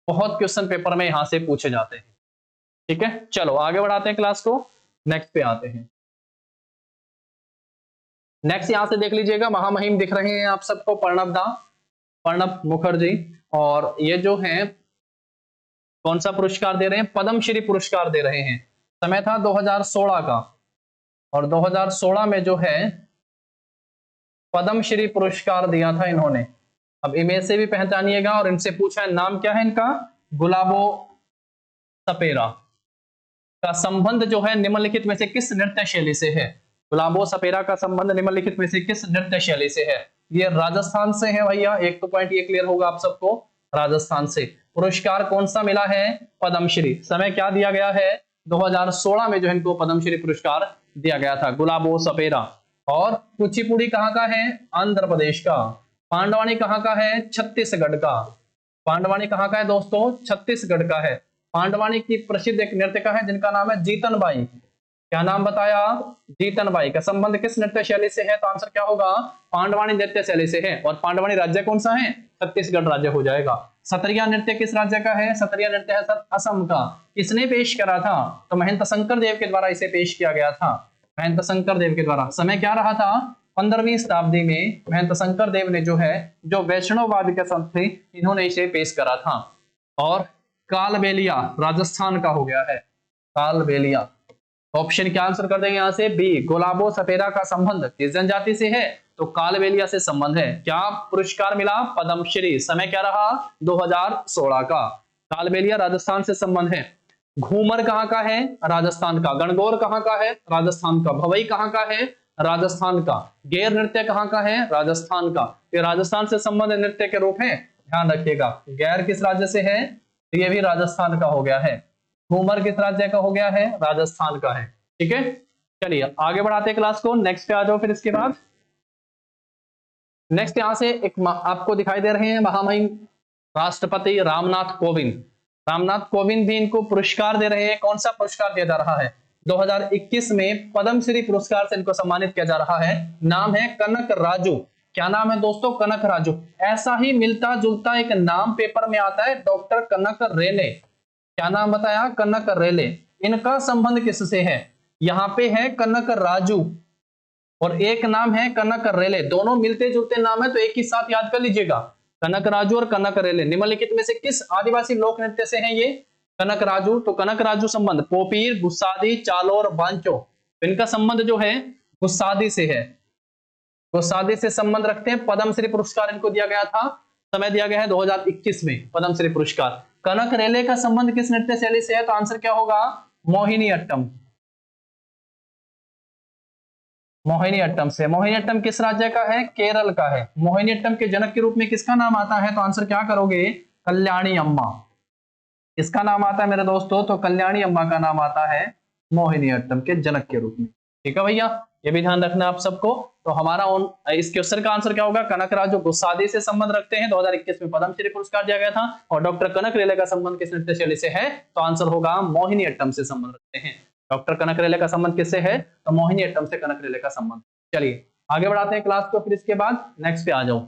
बहुत क्वेश्चन पेपर में यहां से पूछे जाते हैं, ठीक है। चलो आगे बढ़ाते हैं क्लास को, नेक्स्ट पे आते हैं। नेक्स्ट यहां से देख लीजिएगा, महामहिम दिख रहे हैं आप सबको, प्रणब दा, प्रणब मुखर्जी। और ये जो है कौन सा पुरस्कार दे रहे हैं, पद्मश्री पुरस्कार दे रहे हैं। समय था 2016 का, और 2016 में जो है पद्मश्री पुरस्कार दिया था इन्होंने। अब इमेज से भी पहचानिएगा, और इनसे पूछा है नाम क्या है इनका, गुलाबो सपेरा। का संबंध जो है निम्नलिखित में से किस नृत्य शैली से है, गुलाबो सपेरा का संबंध निम्नलिखित में से किस नृत्य शैली से है। ये राजस्थान से है भैया, एक तो पॉइंट ये क्लियर होगा आप सबको। राजस्थान से। पुरस्कार कौन सा मिला है? पद्मश्री। समय क्या दिया गया है? 2016 में जो इनको पद्मश्री पुरस्कार दिया गया था। गुलाबो सपेरा। और कुचिपुड़ी कहाँ का है? आंध्र प्रदेश का। पांडवानी कहाँ का है? छत्तीसगढ़ का। पांडवानी कहाँ का है दोस्तों? छत्तीसगढ़ का है। पांडवानी की प्रसिद्ध एक नृत्यिका है जिनका नाम है जीतन बाई। क्या नाम बताया? जीतन बाई। का संबंध किस नृत्य शैली से है? तो आंसर क्या होगा? पांडवानी नृत्य शैली से है। और पांडवानी राज्य कौन सा है? छत्तीसगढ़ राज्य हो जाएगा। सतरिया नृत्य किस राज्य का है? सतरिया नृत्य है सर असम का। किसने पेश करा था? तो महंत शंकर देव के द्वारा इसे पेश किया गया था। महंत शंकर देव के द्वारा। समय क्या रहा था? 15वीं शताब्दी में महंत शंकर देव ने जो है, जो वैष्णववाद के संत थे, इन्होंने इसे पेश करा था। और कालबेलिया राजस्थान का हो गया है। कालबेलिया। ऑप्शन क्या आंसर कर देंगे यहां से? बी। गुलाबो सपेरा का संबंध किस जनजाति से है? तो कालबेलिया से संबंध है। क्या पुरस्कार मिला? पद्मश्री। समय क्या रहा? 2016 का। कालबेलिया राजस्थान से संबंध है। घूमर कहाँ का है? राजस्थान का। गणगौर कहाँ का है? राजस्थान का। भवई कहाँ का है? राजस्थान का। गैर नृत्य कहाँ का है? राजस्थान का। ये राजस्थान से संबंध नृत्य के रूप है, ध्यान रखिएगा। गैर किस राज्य से है? तो ये भी राजस्थान का हो गया है। घूमर किस राज्य का हो गया है? राजस्थान का है। ठीक है, चलिए आगे बढ़ाते हैं क्लास को। नेक्स्ट पे आ जाओ। फिर इसके बाद नेक्स्ट यहां से एक आपको दिखाई दे रहे हैं महामहिम राष्ट्रपति रामनाथ कोविंद। रामनाथ कोविंद भी इनको पुरस्कार दे रहे हैं। कौन सा पुरस्कार दिया जा रहा है? 2021 में पद्मश्री पुरस्कार से इनको सम्मानित किया जा रहा है। नाम है कनक राजू। क्या नाम है दोस्तों? कनक राजू। ऐसा ही मिलता जुलता एक नाम पेपर में आता है, डॉक्टर कनक रेले। क्या नाम बताया? कनक रेले। इनका संबंध किससे है? यहाँ पे है कनक राजू और एक नाम है कनक रेले। दोनों मिलते जुलते नाम है, तो एक ही साथ याद कर लीजिएगा। कनक राजू और कनक रेले निम्नलिखित में से किस आदिवासी लोक नृत्य से हैं ये? कनक राजू। तो कनक राजू संबंध पोपीर, गुस्सादी, चालोर, बांचो। इनका संबंध जो है गुस्सादी से है। गुस्सादी से संबंध रखते हैं। पद्मश्री पुरस्कार इनको दिया गया था। समय दिया गया है 2021 में पद्मश्री पुरस्कार। कनक रेले का संबंध किस नृत्य शैली से है? तो आंसर क्या होगा? मोहिनी अट्टम। मोहिनी अट्टम से। मोहिनी अट्टम किस राज्य का है? केरल का है। मोहिनी अट्टम के जनक के रूप में किसका नाम आता है? तो आंसर क्या करोगे? कल्याणी अम्मा। किसका नाम आता है मेरे दोस्तों? तो कल्याणी अम्मा का नाम आता है मोहिनी अट्टम के जनक के रूप में। ठीक है भैया, ये भी ध्यान रखना आप सबको। तो हमारा इस क्वेश्चन का आंसर क्या होगा? कनक राजू गुस्सादी से संबंध रखते हैं। 2021 में पद्मश्री पुरस्कार दिया गया था। और डॉक्टर कनक रेले का संबंध किस नृत्य शैली से है? तो आंसर होगा मोहिनी अट्टम से संबंध रखते हैं। डॉक्टर कनक रेले का संबंध किससे है? तो मोहिनी अट्टम से कनक रेले का संबंध। चलिए आगे बढ़ाते हैं क्लास को। फिर इसके बाद नेक्स्ट पे आ जाओ।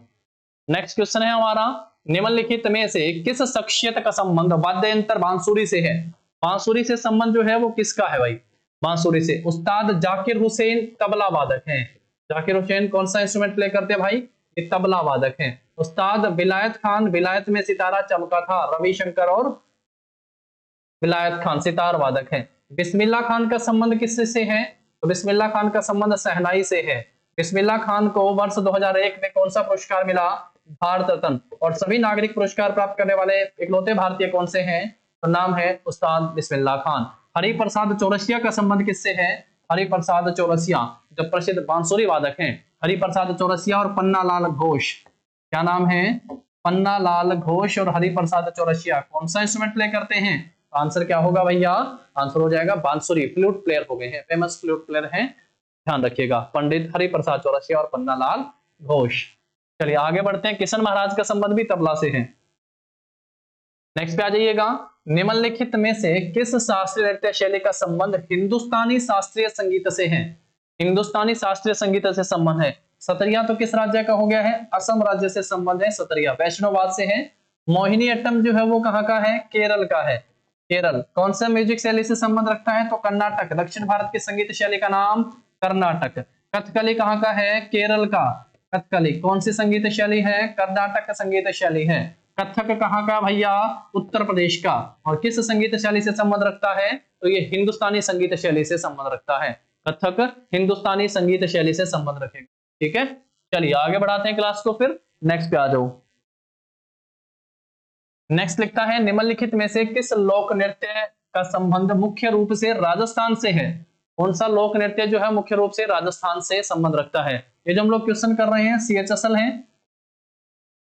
नेक्स्ट क्वेश्चन है हमारा, निम्नलिखित में से किस शख्सियत का संबंध वाद्य यंत्र बांसुरी से है? बांसुरी से संबंध जो है वो किसका है भाई? बांसुरी से उस्ताद जाकिर हुसैन तबला वादक हैं। जाकिर हुसैन कौन सा इंस्ट्रूमेंट प्ले करते हैं भाई? ये तबला वादक हैं। उस्ताद विलायत खान, विलायत में सितारा चमका था, रविशंकर और विलायत खान सितार वादक हैं। बिस्मिल्लाह खान का संबंध किससे है? तो बिस्मिल्लाह खान का संबंध शहनाई से है। बिस्मिल्लाह खान को वर्ष 2001 में कौन सा पुरस्कार मिला? भारत रत्न। और सभी नागरिक पुरस्कार प्राप्त करने वाले इकलौते भारतीय कौन से हैं? तो नाम है उस्ताद बिस्मिल्लाह खान। हरिप्रसाद चौरसिया का संबंध किससे है? हरिप्रसाद चौरसिया जो प्रसिद्ध बांसुरी वादक हैं। हरिप्रसाद चौरसिया और पन्ना लाल घोष। क्या नाम है? पन्ना लाल घोष और हरिप्रसाद चौरसिया कौन सा इंस्ट्रूमेंट प्ले करते हैं? आंसर क्या होगा भैया? आंसर हो जाएगा बांसुरी। फ्लूट प्लेयर हो गए हैं, फेमस फ्लूट प्लेयर हैं, ध्यान रखिएगा। पंडित हरिप्रसाद चौरसिया और पन्ना लाल घोष। चलिए आगे बढ़ते हैं। किशन महाराज का संबंध भी तबला से है। नेक्स्ट पे आ जाइएगा। निम्नलिखित में से किस शास्त्रीय नृत्य शैली का संबंध हिंदुस्तानी शास्त्रीय संगीत से है? हिंदुस्तानी शास्त्रीय संगीत से संबंध है। सतरिया तो किस राज्य का हो गया है? असम राज्य से संबंध है। सतरिया वैष्णववाद से है। मोहिनी अट्टम जो है वो कहाँ का है? केरल का है। केरल कौन सा म्यूजिक शैली से संबंध रखता है? तो कर्नाटक। दक्षिण भारत की संगीत शैली का नाम कर्नाटक। कथकली कहाँ का है? केरल का। कथकली कौन सी संगीत शैली है? कर्नाटक का संगीत शैली है। कथक कहाँ का भैया? उत्तर प्रदेश का। और किस संगीत शैली से संबंध रखता है? तो ये हिंदुस्तानी संगीत शैली से संबंध रखता है। कथक हिंदुस्तानी संगीत शैली से संबंध रखेगा। ठीक है, चलिए आगे बढ़ाते हैं क्लास को। फिर नेक्स्ट पे आ जाओ। नेक्स्ट लिखता है, निम्नलिखित में से किस लोक नृत्य का संबंध मुख्य रूप से राजस्थान से है? कौन सा लोक नृत्य जो है मुख्य रूप से राजस्थान से संबंध रखता है? ये जो हम लोग क्वेश्चन कर रहे हैं CHSL है।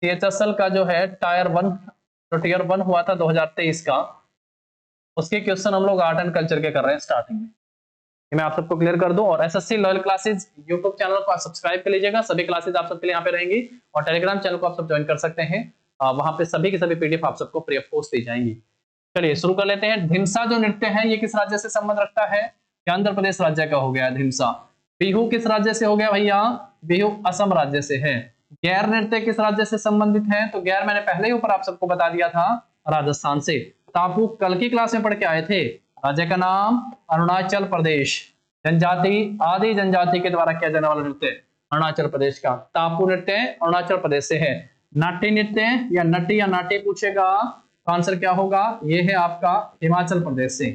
CHSL का जो है टायर 1 जो टीयर 1 हुआ था 2023 का, उसके क्वेश्चन हम लोग आर्ट एंड कल्चर के कर रहे हैं स्टार्टिंग में। ये मैं आप सबको क्लियर कर दूं। और SSC loyal classes YouTube channel को आप सब्सक्राइब कर लीजिएगा, सभी क्लासेस आप सबके लिए यहाँ पे रहेंगी। और टेलीग्राम चैनल को आप सब ज्वाइन कर सकते हैं, वहां पे सभी की सभी पीडीएफ आप सबको फ्री ऑफ कॉस्ट दी जाएंगी। चलिए शुरू कर लेते हैं। ढिंसा जो नृत्य है ये किस राज्य से संबंध रखता है? आंध्र प्रदेश राज्य का हो गया ढिंसा। बिहू किस राज्य से हो गया भैया? बिहू असम राज्य से है। गैर नृत्य किस राज्य से संबंधित है? तो गैर मैंने पहले ही ऊपर आप सबको बता दिया था, राजस्थान से। टापू कल की क्लास में पढ़ के आए थे। राज्य का नाम अरुणाचल प्रदेश। जनजाति आदि जनजाति के द्वारा किया जाने वाला नृत्य अरुणाचल प्रदेश का। टापू नृत्य अरुणाचल प्रदेश से है। नाट्य नृत्य या नटी या नाट्य पूछेगा तो आंसर क्या होगा? ये है आपका हिमाचल प्रदेश से।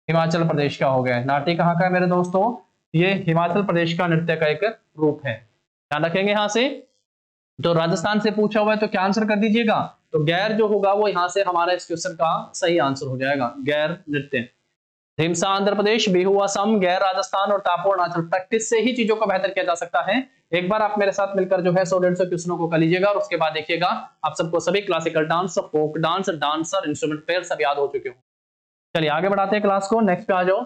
हिमाचल प्रदेश का हो गया। नाट्य कहाँ का है मेरे दोस्तों? ये हिमाचल प्रदेश का नृत्य का एक रूप है, ध्यान रखेंगे। यहां से तो राजस्थान से पूछा हुआ है तो क्या आंसर कर दीजिएगा? तो गैर जो होगा वो यहां से हमारा इस क्वेश्चन का सही आंसर हो जाएगा, गैर नृत्य। ढिंसा आंध्र प्रदेश, बिहू असम, गैर राजस्थान और टापू अरुणाचल। प्रैक्टिस से ही चीजों को बेहतर किया जा सकता है। एक बार आप मेरे साथ मिलकर जो है 100-150 क्वेश्चनों को कर लीजिएगा और उसके बाद देखिएगा आप सबको सभी classical dance, folk dance, dancer, instrument pair सब याद हो चुके हो। चलिए आगे बढ़ाते हैं क्लास को, नेक्स्ट पे आ जाओ।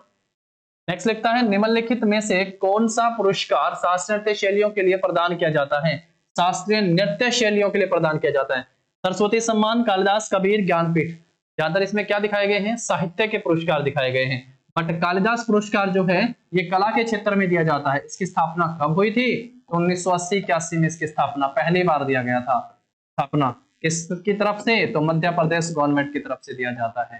नेक्स्ट लिखता है निम्नलिखित में से कौन सा पुरस्कार शास्त्रीय नृत्य शैलियों के लिए प्रदान किया जाता है? शास्त्रीय नृत्य शैलियों के लिए प्रदान किया जाता है। सरस्वती सम्मान, कालिदास, कबीर, ज्ञानपीठ। ज्यादातर इसमें क्या दिखाए गए हैं? साहित्य के पुरस्कार दिखाए गए हैं। बट कालिदास पुरस्कार जो है ये कला के क्षेत्र में दिया जाता है। इसकी स्थापना कब हुई थी? तो 1980-81 में इसकी स्थापना पहली बार दिया गया था। स्थापना किसकी तरफ से? तो मध्य प्रदेश गवर्नमेंट की तरफ से दिया जाता है।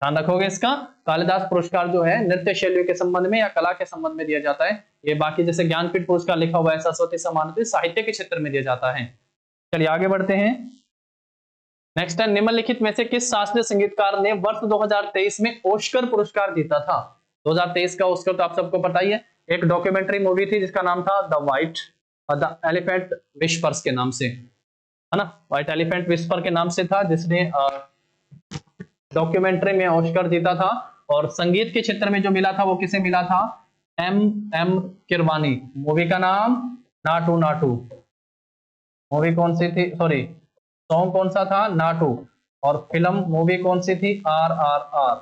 ध्यान रखोगे इसका। कालिदास पुरस्कार जो है नृत्य शैलियों के संबंध में या कला के संबंध में दिया जाता है। ये बाकी जैसे ज्ञानपीठ पुरस्कार लिखा हुआ है, सरस्वती सम्मान साहित्य के क्षेत्र में दिया जाता है। चलिए आगे बढ़ते हैं। नेक्स्ट है निम्नलिखित में से किस शास्त्रीय संगीतकार ने वर्ष 2023 में ऑस्कर पुरस्कार जीता था? 2023 का ऑस्कर तो आप सबको पता ही है। एक डॉक्यूमेंट्री मूवी थी जिसका नाम था द एलिफेंट विस्पर्स के नाम से, है ना। व्हाइट एलिफेंट विस्पर के नाम से था, जिसने डॉक्यूमेंट्री में ऑस्कर जीता था। और संगीत के क्षेत्र में जो मिला था वो किसे मिला था? एम किरवानी। मूवी का नाम नाटू नाटू। मूवी कौन सी थी? सॉरी, सॉन्ग कौन सा था? नाटू। और फिल्म मूवी कौन सी थी? RRR।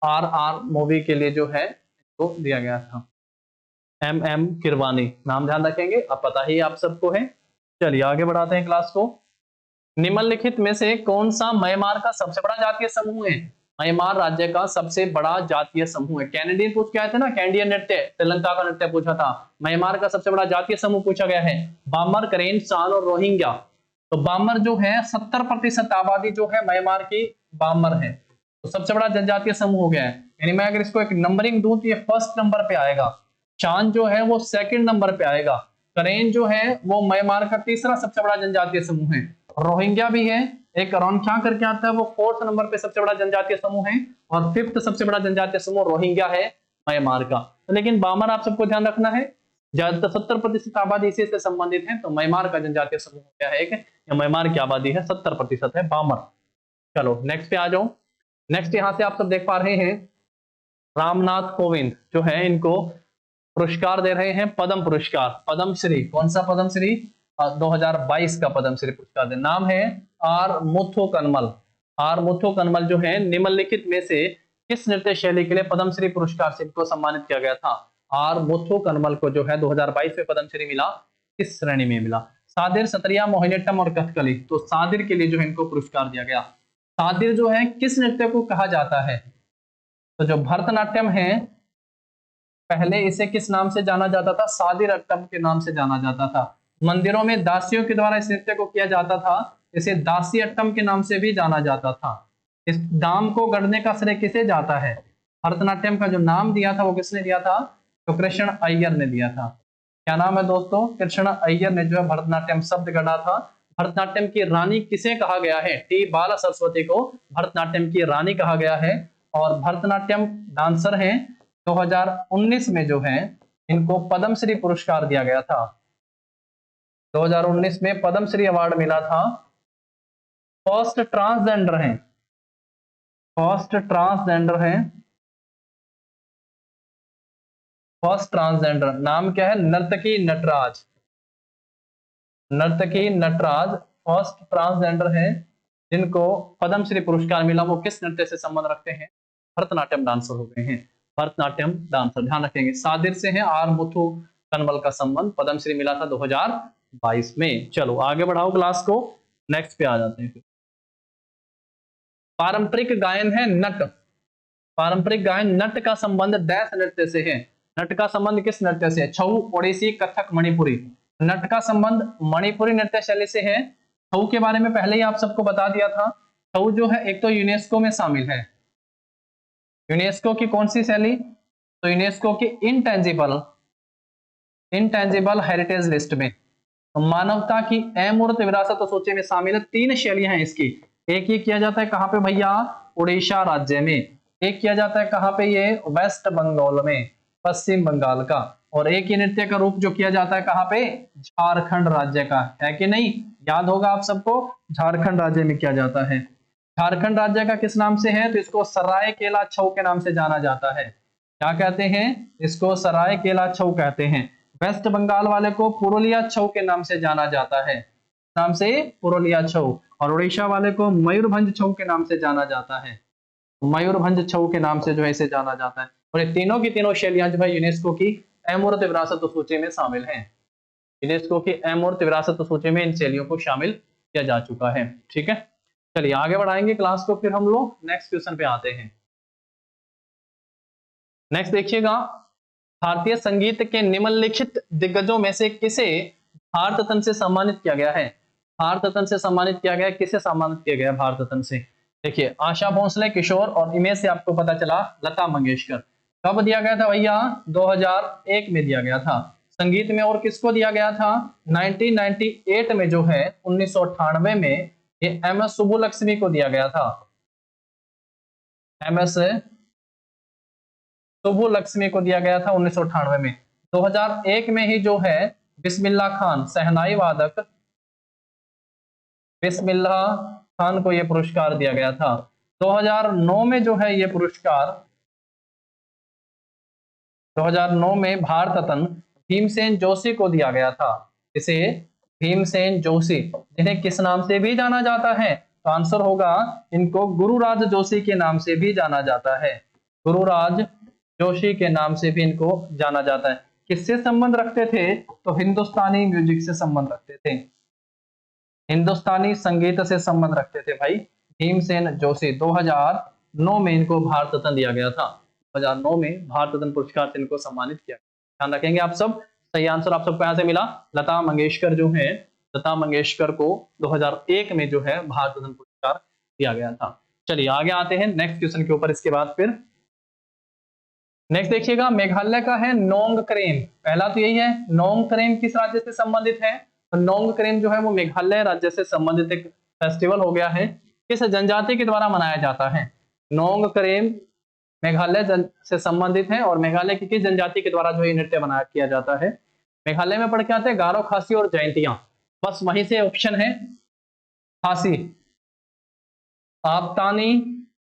RR मूवी के लिए जो है तो दिया गया था। M किरवानी नाम ध्यान रखेंगे, अब पता ही आप सबको है। चलिए आगे बढ़ाते हैं क्लास को। निम्नलिखित में से कौन सा म्यांमार का सबसे बड़ा जातीय समूह है? म्यांमार राज्य का सबसे बड़ा जातीय समूह है। कैनेडियन पूछ के आए थे ना, कैनेडियन नृत्य, श्रीलंका का नृत्य पूछा था। म्यांमार का सबसे बड़ा जातीय समूह पूछा गया है। बामर, करेन, शान और रोहिंग्या। तो बामर जो है 70% आबादी जो है म्यांमार की बामर है, तो सबसे बड़ा जनजातीय समूह हो गया है। यानी मैं अगर इसको एक नंबरिंग दूं तो ये फर्स्ट नंबर पे आएगा। शान जो है वो सेकंड नंबर पे आएगा। करेन जो है वो म्यांमार का तीसरा सबसे बड़ा जनजातीय समूह है। रोहिंग्या भी है, एक रोनख्या करके आता है, वो फोर्थ नंबर पे सबसे बड़ा जनजातीय समूह है। और फिफ्थ सबसे बड़ा जनजातीय समूह रोहिंग्या है म्यांमार का। लेकिन बामर आप सबको ध्यान रखना है, ज्यादातर 70% आबादी इसी से संबंधित है। तो म्यांमार का जनजातीय समूह क्या है? म्यांमार की आबादी है 70% है बामर। चलो नेक्स्ट पे आ जाओ। नेक्स्ट यहां से आप सब देख पा रहे हैं रामनाथ कोविंद जो है इनको पुरस्कार दे रहे हैं, पद्म पुरस्कार, पद्मश्री। कौन सा पद्मश्री? 2022 का पद्मश्री पुरस्कार दे। नाम है आर मुथु कनमल। आर मुथु कनमल जो है निम्नलिखित में से किस नृत्य शैली के लिए पद्मश्री पुरस्कार से इनको सम्मानित किया गया था? आर मुथु कनमल को जो है 2022 में पद्मश्री मिला। किस श्रेणी में मिला? सादिर, सत्रिया, मोहिनीअट्टम और कथकली। तो सादिर के लिए जो है इनको पुरस्कार दिया गया। सादिर जो है किस नृत्य को कहा जाता है? तो जो भरतनाट्यम है, पहले इसे किस नाम से जाना जाता था? सादिर अट्टम के नाम से जाना जाता था। मंदिरों में दासियों के द्वारा इस नृत्य को किया जाता था, इसे दासी अट्टम के नाम से भी जाना जाता था। इस नाम को गढ़ने का श्रेय किसे जाता है? भरतनाट्यम का जो नाम दिया था वो किसने दिया था? तो कृष्ण अय्यर ने दिया था। क्या नाम है दोस्तों? कृष्ण अय्यर ने जो है भरतनाट्यम शब्द गढ़ा था। भरतनाट्यम की रानी किसे कहा गया है? टी बाला सरस्वती को भरतनाट्यम की रानी कहा गया है। और भरतनाट्यम डांसर हैं। 2019 में जो है इनको पद्मश्री पुरस्कार दिया गया था। 2019 में पद्मश्री अवार्ड मिला था। फर्स्ट ट्रांसजेंडर हैं, फर्स्ट ट्रांसजेंडर हैं, फर्स्ट ट्रांसजेंडर नाम क्या है? नर्तकी नटराज। नर्तकी नटराज फर्स्ट ट्रांसजेंडर है जिनको पद्मश्री पुरस्कार मिला। वो किस नृत्य से संबंध रखते हैं? भरतनाट्यम डांसर हो गए हैं, भरतनाट्यम डांसर। ध्यान रखेंगे। सादिर से है आर मुथु कनवल का संबंध, पद्मश्री मिला था 2022 में। चलो आगे बढ़ाओ क्लास को, नेक्स्ट पे आ जाते हैं। पारंपरिक गायन है नट। पारंपरिक गायन नट का संबंध डैश नृत्य से है। नट का संबंध किस नृत्य से है? छऊ, ओडिसी, कथक, मणिपुरी। नट का संबंध मणिपुरी नृत्य शैली से है। छऊ के बारे में पहले ही आप सबको बता दिया था। छऊ जो है एक तो यूनेस्को में शामिल है। यूनेस्को की कौन सी शैली? तो यूनेस्को की इंटेंजिबल हेरिटेज लिस्ट में, मानवता की अमूर्त विरासत और सूची में शामिल है। 3 शैलियां हैं इसकी। एक ये किया जाता है कहां पे भैया? उड़ीसा राज्य में। एक किया जाता है कहां पे? ये वेस्ट बंगाल में, पश्चिम बंगाल का। और एक ही नृत्य का रूप जो किया जाता है कहां पे? झारखंड राज्य का, है कि नहीं? याद होगा आप सबको, झारखंड राज्य में किया जाता है। झारखंड राज्य का किस नाम से है? तो इसको सरायकेला छऊ के नाम से जाना जाता है। क्या कहते हैं इसको? सरायकेला छऊ कहते हैं। वेस्ट बंगाल वाले को पुरुलिया छऊ के नाम से जाना जाता है, नाम से पुरुलिया छऊ। और उड़ीसा वाले को मयूरभंज छऊ के नाम से जाना जाता है, मयूरभंज छऊ के नाम से जो है इसे जाना जाता है। और ये तीनों की तीनों शैलियां जो है यूनेस्को की अमूर्त विरासत सूची में शामिल हैं। यूनेस्को की अमूर्त विरासत सूची में इन शैलियों को शामिल किया जा चुका है। ठीक है, चलिए आगे बढ़ाएंगे क्लास को, फिर हम लोग नेक्स्ट क्वेश्चन पे आते हैं। नेक्स्ट देखिएगा, भारतीय संगीत के निम्नलिखित दिग्गजों में से किसे भारत रत्न से सम्मानित किया गया है? भारत रत्न से सम्मानित किया गया, किसे सम्मानित किया गया भारत रत्न से? देखिए, आशा भोसले, किशोर और इमेज से आपको पता चला लता मंगेशकर। कब दिया गया था भैया? 2001 में दिया गया था। संगीत में और किसको दिया गया था? 1998 में जो है 1998 में ये एमएस सुब्बुलक्ष्मी को दिया गया था। एमएस सुब्बुलक्ष्मी को दिया गया था 1998 में। 2001 में ही जो है बिस्मिल्लाह खान, शहनाई वादक बिस्मिल्लाह खान को यह पुरस्कार दिया गया था। 2009 में जो है ये पुरस्कार, 2009 में भारत रत्न भीमसेन जोशी को दिया गया था। इसे भीमसेन जोशी, जिन्हें किस नाम से भी जाना जाता है? तो आंसर होगा इनको गुरुराज जोशी के नाम से भी जाना जाता है। गुरुराज जोशी के नाम से भी इनको जाना जाता है। किससे संबंध रखते थे? तो हिंदुस्तानी म्यूजिक से संबंध रखते थे, हिंदुस्तानी संगीत से संबंध रखते थे भाई भीमसेन जोशी। 2009 में इनको भारत रत्न दिया गया था। 2009 में भारत रत्न पुरस्कार से इनको सम्मानित किया। ध्यान रखेंगे आप सब। सही आंसर आप सबको यहां से मिला। लता मंगेशकर जो है, लता मंगेशकर को 2001 में जो है भारत रत्न पुरस्कार दिया गया था। चलिए आगे आते हैं नेक्स्ट क्वेश्चन के ऊपर। इसके बाद फिर नेक्स्ट देखिएगा, मेघालय का है नोंग करेम। पहला तो यही है, नोंग करेम किस राज्य से संबंधित है? तो नोंग करेम जो है वो मेघालय राज्य से संबंधित एक फेस्टिवल हो गया है। किस जनजाति के द्वारा मनाया जाता है? नोंग करेम मेघालय से संबंधित है। और मेघालय की किस जनजाति के द्वारा जो ये नृत्य बनाया किया जाता है? मेघालय में पढ़ के आते हैं गारो, खासी और जयंतियां। बस वहीं से ऑप्शन है खासी, आपतानी,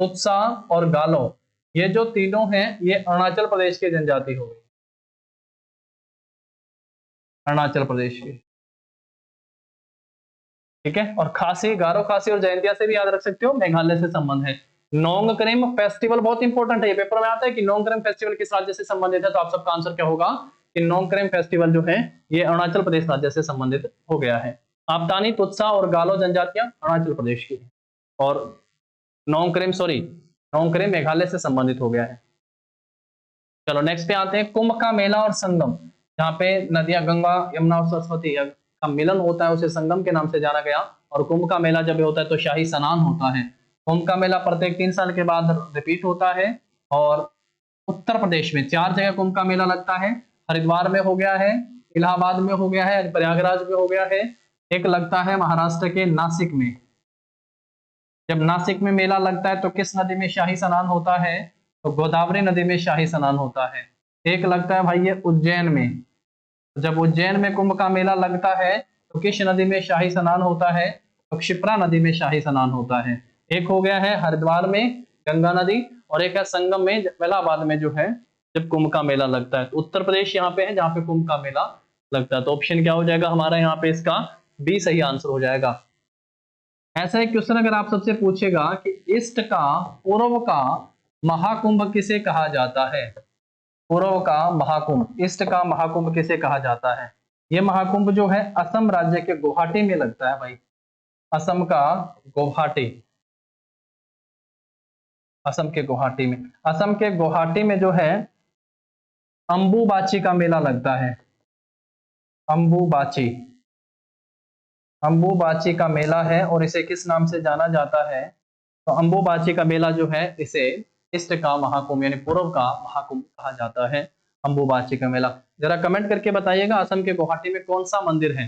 उत्सा और गालो। ये जो तीनों हैं ये अरुणाचल प्रदेश की जनजाति हो गई, अरुणाचल प्रदेश की। ठीक है, और खासी, गारो खासी और जयंतिया से भी याद रख सकते हो, मेघालय से संबंध है। नोंग करेम फेस्टिवल बहुत इंपॉर्टेंट है, ये पेपर में आता है कि नोंग करेम फेस्टिवल किस राज्य से संबंधित है। तो आप सबका आंसर क्या होगा कि नोंग करेम फेस्टिवल जो है ये अरुणाचल प्रदेश राज्य से संबंधित हो गया है। आपतानी, तुत्सा और गालो जनजातियां अरुणाचल प्रदेश की, और नोंग करेम मेघालय से संबंधित हो गया है। चलो नेक्स्ट पे आते हैं, कुंभ का मेला और संगम। जहाँ पे नदियां गंगा, यमुना और सरस्वती का मिलन होता है उसे संगम के नाम से जाना गया। और कुंभ का मेला जब होता है तो शाही स्नान होता है। कुंभ का मेला प्रत्येक 3 साल के बाद रिपीट होता है। और उत्तर प्रदेश में 4 जगह कुंभ का मेला लगता है। हरिद्वार में हो गया है, इलाहाबाद में हो गया है, प्रयागराज में हो गया है। एक लगता है महाराष्ट्र के नासिक में। जब नासिक में मेला लगता है तो किस नदी में शाही स्नान होता है? तो गोदावरी नदी में शाही स्नान होता है। एक लगता है भाई ये उज्जैन में। जब उज्जैन में कुंभ का मेला लगता है तो किस नदी में शाही स्नान होता है? तो क्षिप्रा नदी में शाही स्नान होता है। एक हो गया है हरिद्वार में गंगा नदी, और एक है संगम में इलाहाबाद में जो है जब कुंभ का मेला लगता है। तो उत्तर प्रदेश यहाँ पे है जहाँ पे कुंभ का मेला लगता है। तो ऑप्शन क्या हो जाएगा हमारा यहाँ पे, इसका बी सही आंसर हो जाएगा। ऐसा एक क्वेश्चन अगर आप सबसे पूछेगा कि ईस्ट का पूर्व का महाकुंभ किसे कहा जाता है, पूर्व का महाकुंभ, ईस्ट का महाकुंभ किसे कहा जाता है। ये महाकुंभ जो है असम राज्य के गुवाहाटी में लगता है भाई, असम का गुवाहाटी, असम के गुवाहाटी में, असम के गुवाहाटी में जो है अंबुबाची का मेला लगता है, अंबुबाची, अंबुबाची का मेला है और इसे किस नाम से जाना जाता है, तो अंबुबाची का मेला जो है इसे ईस्ट का महाकुंभ यानी पूर्व का महाकुंभ कहा जाता है, अंबुबाची का मेला। जरा कमेंट करके बताइएगा असम के गुवाहाटी में कौन सा मंदिर है,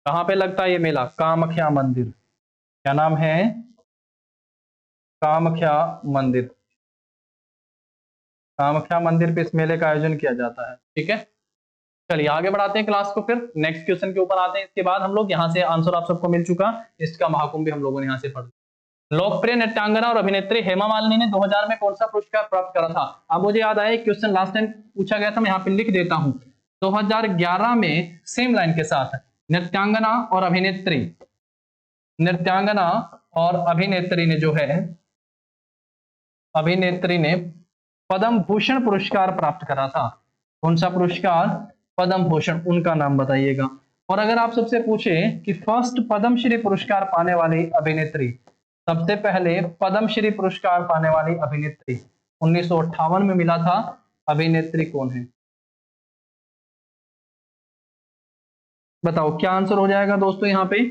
कहां पे लगता है ये मेला, कामाख्या मंदिर, क्या नाम है, कामाख्या मंदिर, कामाख्या मंदिर पे इस मेले का आयोजन किया जाता है। ठीक है, चलिए आगे बढ़ाते हैं क्लास को, फिर नेक्स्ट क्वेश्चन के ऊपर आते हैं। इसके बाद हम लोग यहाँ से आंसर आप सबको मिल चुका, ईस्ट का महाकुंभ भी हम लोगों ने यहाँ से पढ़ लिया। लोकप्रिय नृत्यांगना और अभिनेत्री हेमा मालिनी ने 2000 में कौन सा पुरस्कार प्राप्त करा था। अब मुझे याद आया क्वेश्चन लास्ट टाइम पूछा गया था, मैं यहाँ पे लिख देता हूँ। 2011 में सेम लाइन के साथ नृत्यांगना और अभिनेत्री, नृत्यांगना और अभिनेत्री ने जो है, अभिनेत्री ने पद्म भूषण पुरस्कार प्राप्त करा था। कौन सा पुरस्कार, पद्म भूषण, उनका नाम बताइएगा। और अगर आप सबसे पूछे कि फर्स्ट पद्मश्री पुरस्कार पाने वाली अभिनेत्री, सबसे पहले पद्मश्री पुरस्कार पाने वाली अभिनेत्री 1958 में मिला था, अभिनेत्री कौन है, बताओ क्या आंसर हो जाएगा दोस्तों। यहाँ पे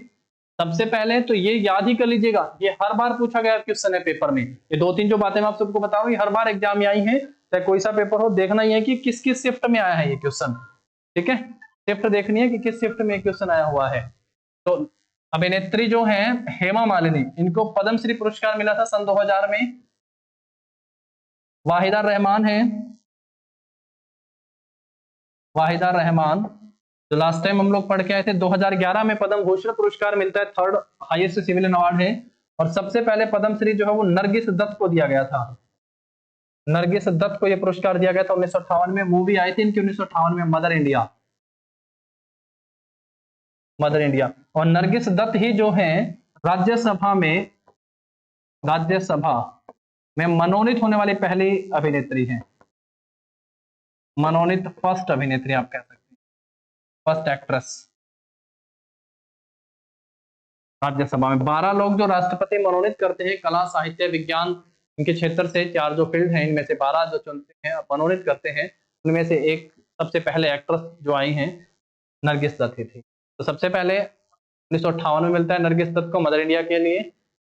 सबसे पहले तो ये याद ही कर लीजिएगा, ये हर बार पूछा गया क्वेश्चन है पेपर में। ये दो तीन जो बातें मैं आप सबको बता रहा हूँ, ये हर बार एग्जाम में आई है, चाहे कोई सा पेपर हो, देखना ही है कि किस किस शिफ्ट में आया है ये क्वेश्चन। ठीक है, शिफ्ट देखनी है कि किस शिफ्ट में क्वेश्चन आया हुआ है। तो अभिनेत्री जो है हेमा मालिनी, इनको पद्मश्री पुरस्कार मिला था सन 2000 में। वाहिदा रहमान है, वाहिदा रहमान, जो लास्ट टाइम हम लोग पढ़ के आए थे, 2011 में पद्म भूषण पुरस्कार मिलता है, थर्ड हाईएस्ट सिविलियन अवार्ड है। और सबसे पहले पद्मश्री जो है वो नरगिस दत्त को दिया गया था, नरगिस दत्त को यह पुरस्कार दिया गया था 1958 में। मूवी आई थी इनकी 1958 में, मदर इंडिया, मदर इंडिया। और नरगिस दत्त ही जो है राज्यसभा में, राज्यसभा में मनोनीत होने वाली पहली अभिनेत्री है, मनोनीत फर्स्ट अभिनेत्री आप कह सकते हैं, फर्स्ट एक्ट्रेस राज्यसभा में। 12 लोग जो राष्ट्रपति मनोनीत करते हैं, कला साहित्य विज्ञान इनके क्षेत्र से, चार जो फील्ड हैं इनमें से 12 जो चुनते हैं मनोनीत करते हैं, उनमें से एक सबसे पहले एक्ट्रेस जो आई हैं नरगिस दत्त ही थी। तो सबसे पहले 1958 में मिलता है नरगिस दत्त को मदर इंडिया के लिए,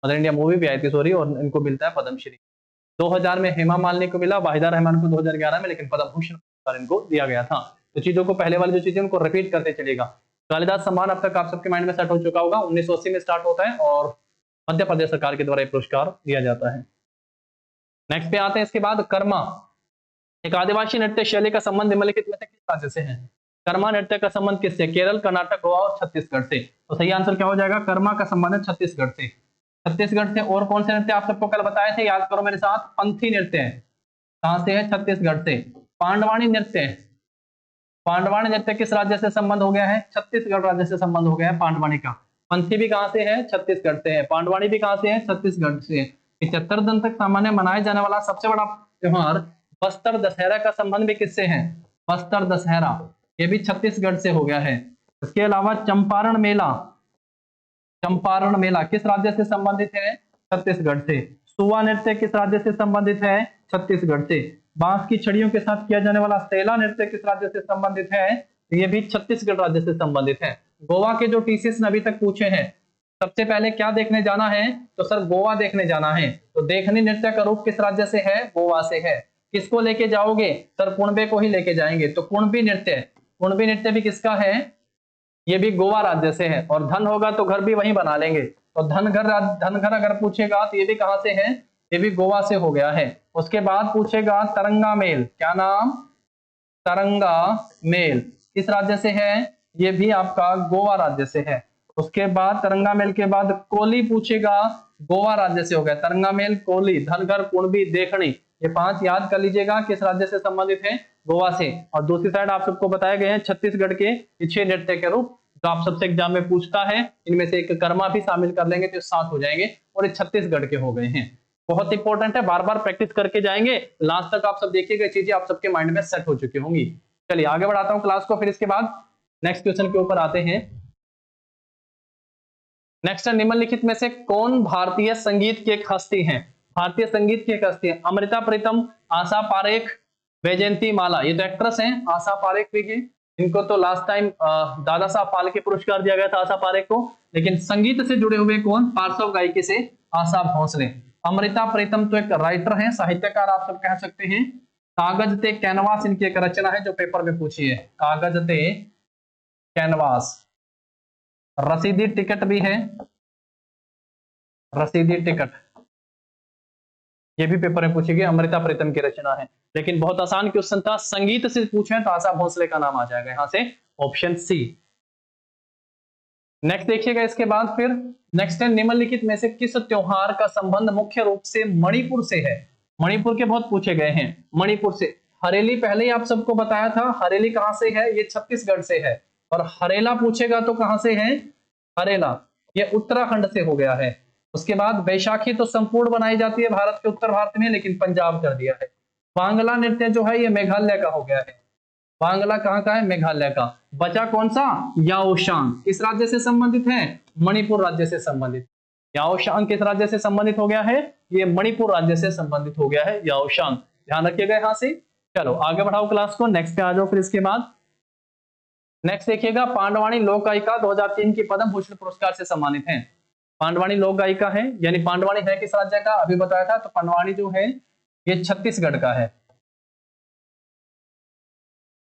मदर इंडिया मूवी भी आई थी सॉरी, और इनको मिलता है पद्मश्री। 2000 में हेमा मालिनी को मिला, वाहिदा रहमान को 2011 में, लेकिन पद्म भूषण पुरस्कार इनको दिया गया था। तो चीजों को पहले वाली जो चीजें उनको रिपीट करते चलेगा। कालिदास सम्मान अब तक आप सबके माइंड में सेट हो चुका होगा, 1980 में स्टार्ट होता है और मध्य प्रदेश सरकार के द्वारा ये पुरस्कार दिया जाता है। नेक्स्ट पे आते हैं, इसके बाद कर्मा, एक आदिवासी नृत्य शैली का संबंध निम्नलिखित में से किस राज्य से है। कर्मा नृत्य का संबंध किससे, केरल, कर्नाटक, गोवा और छत्तीसगढ़ से। तो सही आंसर क्या हो जाएगा, कर्मा का संबंध है छत्तीसगढ़ से, छत्तीसगढ़ से। और कौन से नृत्य आप सबको कल बताए थे, याद करो मेरे साथ, पंथी नृत्य है, कहां से है, छत्तीसगढ़ से। पांडवानी नृत्य, पांडवानी नृत्य किस राज्य से संबंध हो गया है, छत्तीसगढ़ राज्य से संबंध हो गया है पांडवानी का। पंथी भी कहां से है, छत्तीसगढ़ से है। पांडवानी भी कहां से है, छत्तीसगढ़ से। 75 दिन तक सामान्य मनाए जाने वाला सबसे बड़ा त्योहार बस्तर दशहरा का संबंध भी किससे है, बस्तर दशहरा, ये भी छत्तीसगढ़ से हो गया है। इसके अलावा चंपारण मेला, चंपारण मेला किस राज्य से संबंधित है, छत्तीसगढ़ से। सुवा नृत्य किस राज्य से संबंधित है, छत्तीसगढ़ से। बांस की छड़ियों के साथ किया जाने वाला सेला नृत्य किस राज्य से संबंधित है, ये भी छत्तीसगढ़ राज्य से संबंधित है। गोवा के जो टीसीएस ने अभी तक पूछे हैं, सबसे पहले क्या देखने जाना है, तो सर गोवा देखने जाना है। तो देखनी नृत्य का रूप किस राज्य से है, गोवा से है। किसको लेके जाओगे, सर कुणबे को ही लेके जाएंगे। तो कुणबी नृत्य, कुणबी नृत्य भी किसका है, ये भी गोवा राज्य से है। और धन होगा तो घर भी वहीं बना लेंगे। तो धनघर अगर पूछेगा तो ये भी कहां से है, ये भी गोवा से हो गया है। उसके बाद पूछेगा तरंगा मेल, क्या नाम, तरंगा मेल किस राज्य से है, ये भी आपका गोवा राज्य से है। उसके बाद तरंगामेल के बाद कोली पूछेगा, गोवा राज्य से हो गया। तरंगामेल, कोली, धनगर, कुणबी, देखणी, ये 5 याद कर लीजिएगा किस राज्य से संबंधित है, गोवा से। और दूसरी साइड आप सबको बताए गए हैं छत्तीसगढ़ के 6 नृत्य के रूप जो आप सबसे एग्जाम में पूछता है। इनमें से एक कर्मा भी शामिल कर लेंगे तो 7 हो जाएंगे और ये छत्तीसगढ़ के हो गए हैं। बहुत इंपॉर्टेंट है, बार बार प्रैक्टिस करके जाएंगे, लास्ट तक आप सब देखिएगा चीजें आप सबके माइंड में सेट हो चुकी होंगी। चलिए आगे बढ़ाता हूं क्लास को, फिर इसके बाद नेक्स्ट क्वेश्चन के ऊपर आते हैं। नेक्स्ट है, निम्नलिखित में से कौन भारतीय संगीत की एक हस्ती है? भारतीय संगीत की एक हस्ती है। अमृता प्रीतम, आशा पारेख, वैजयंती माला, ये तो एक्ट्रेस हैं। आशा पारेख भी है, इनको तो लास्ट टाइम दादा साहब फाल्के पुरस्कार दिया गया था आशा पारेख को। लेकिन संगीत से जुड़े हुए कौन? पार्श्व गायकी से आशा भोसले। अमृता प्रीतम तो एक राइटर हैं, साहित्यकार आप सब कह सकते हैं। कागज ते कैनवास इनकी एक रचना है जो पेपर में पूछी है, कागज ते कैनवास। रसीदी टिकट भी है, रसीदी टिकट, ये भी पेपर में पूछी गई, अमृता प्रीतम की रचना है। लेकिन बहुत आसान क्वेश्चन था, संगीत से पूछे तो आशा भोसले का नाम आ जाएगा यहां से, ऑप्शन सी। नेक्स्ट देखिएगा इसके बाद फिर नेक्स्ट है, निम्नलिखित में से किस त्योहार का संबंध मुख्य रूप से मणिपुर से है? मणिपुर के बहुत पूछे गए हैं। मणिपुर से हरेली पहले ही आप सबको बताया था, हरेली कहां से है? ये छत्तीसगढ़ से है। और हरेला पूछेगा तो कहां से है? हरेला ये उत्तराखंड से हो गया है। उसके बाद बैशाखी तो संपूर्ण बनाई जाती है भारत के उत्तर भारत में, लेकिन पंजाब कर दिया है। बांग्ला नृत्य जो है ये मेघालय का हो गया है। बांग्ला कहाँ का है? मेघालय का। बचा कौन सा? याओशांग, किस राज्य से संबंधित है? मणिपुर राज्य से संबंधित। याओशांग किस राज्य से संबंधित हो गया है? ये मणिपुर राज्य से संबंधित हो गया है याओशांग, ध्यान रखिएगा यहां से। चलो आगे बढ़ाओ क्लास को, नेक्स्ट पे आ जाओ फिर इसके बाद। नेक्स्ट देखिएगा, पांडवानी लोक गायिका 2003 की पद्म भूषण पुरस्कार से सम्मानित है। पांडवानी लोक गायिका है, यानी पांडवानी है किस राज्य का? अभी बताया था, तो पांडवानी जो है ये छत्तीसगढ़ का है।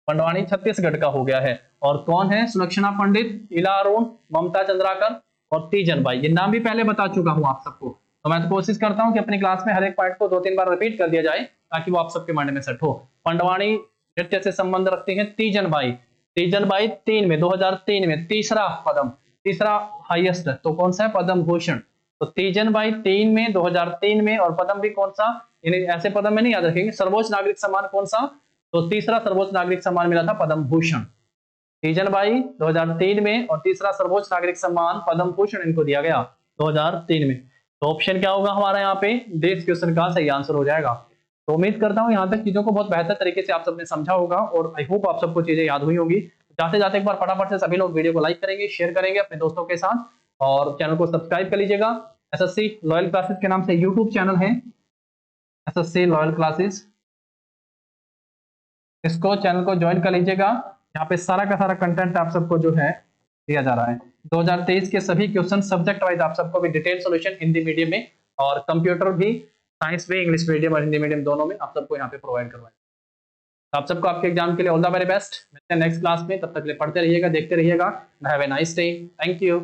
पांडवानी छत्तीसगढ़ का हो गया है। और कौन है? सुलक्षणा पंडित, इला अरुण, ममता चंद्राकर और तीजन बाई। ये नाम भी पहले बता चुका हूं आप सबको, तो मैं तो कोशिश करता हूं कि अपनी क्लास में हर एक पॉइंट को 2-3 बार रिपीट कर दिया जाए ताकि वो आप सबके माइंड में सेट हो। पांडवानी नृत्य से संबंध रखती हैं तीजन बाई। तीजन बाई 3 में 2003 में तीसरा पद्म, तीसरा हाईएस्ट, तो कौन सा है? पद्म भूषण। तो तीजन बाई 3 में 2003 में, और पद्म भी कौन सा? यानी ऐसे पद्म में नहीं याद रखेंगे। सर्वोच्च नागरिक सम्मान कौन सा? तो तीसरा सर्वोच्च नागरिक सम्मान मिला था पद्म भूषण। तीजन बाई 2003 में, और तीसरा सर्वोच्च नागरिक सम्मान पद्म भूषण इनको दिया गया 2003 में। तो ऑप्शन क्या होगा हमारा यहाँ पे? दिस क्वेश्चन का सही आंसर हो जाएगा। तो उम्मीद करता हूँ यहाँ तक चीजों को बहुत बेहतर तरीके से आप सबने समझा होगा, और आई होप आप सबको चीजें याद हुई होंगी। जाते जाते एक बार फटाफट से सभी लोग वीडियो को लाइक करेंगे, शेयर करेंगे अपने दोस्तों के साथ, और चैनल को सब्सक्राइब कर लीजिएगा। एसएससी लॉयल क्लासेस के नाम से यूट्यूब चैनल है, एसएससी लॉयल क्लासेस, इसको चैनल को ज्वाइन कर लीजिएगा। यहाँ पे सारा का सारा कंटेंट आप सबको जो है दिया जा रहा है। 2023 के सभी क्वेश्चन सब्जेक्ट वाइज आप सबको भी डिटेल सॉल्यूशन हिंदी मीडियम में, और कंप्यूटर भी साइंस में, इंग्लिश मीडियम और हिंदी मीडियम दोनों में आप सबको यहाँ पे प्रोवाइड करवाएं। तो आप सबको आपके एग्जाम के लिए ऑल द वेरी बेस्ट। मिलते हैं नेक्स्ट क्लास में, तब तक के लिए पढ़ते रहिएगा, देखते रहिएगा। Have a nice day, thank you.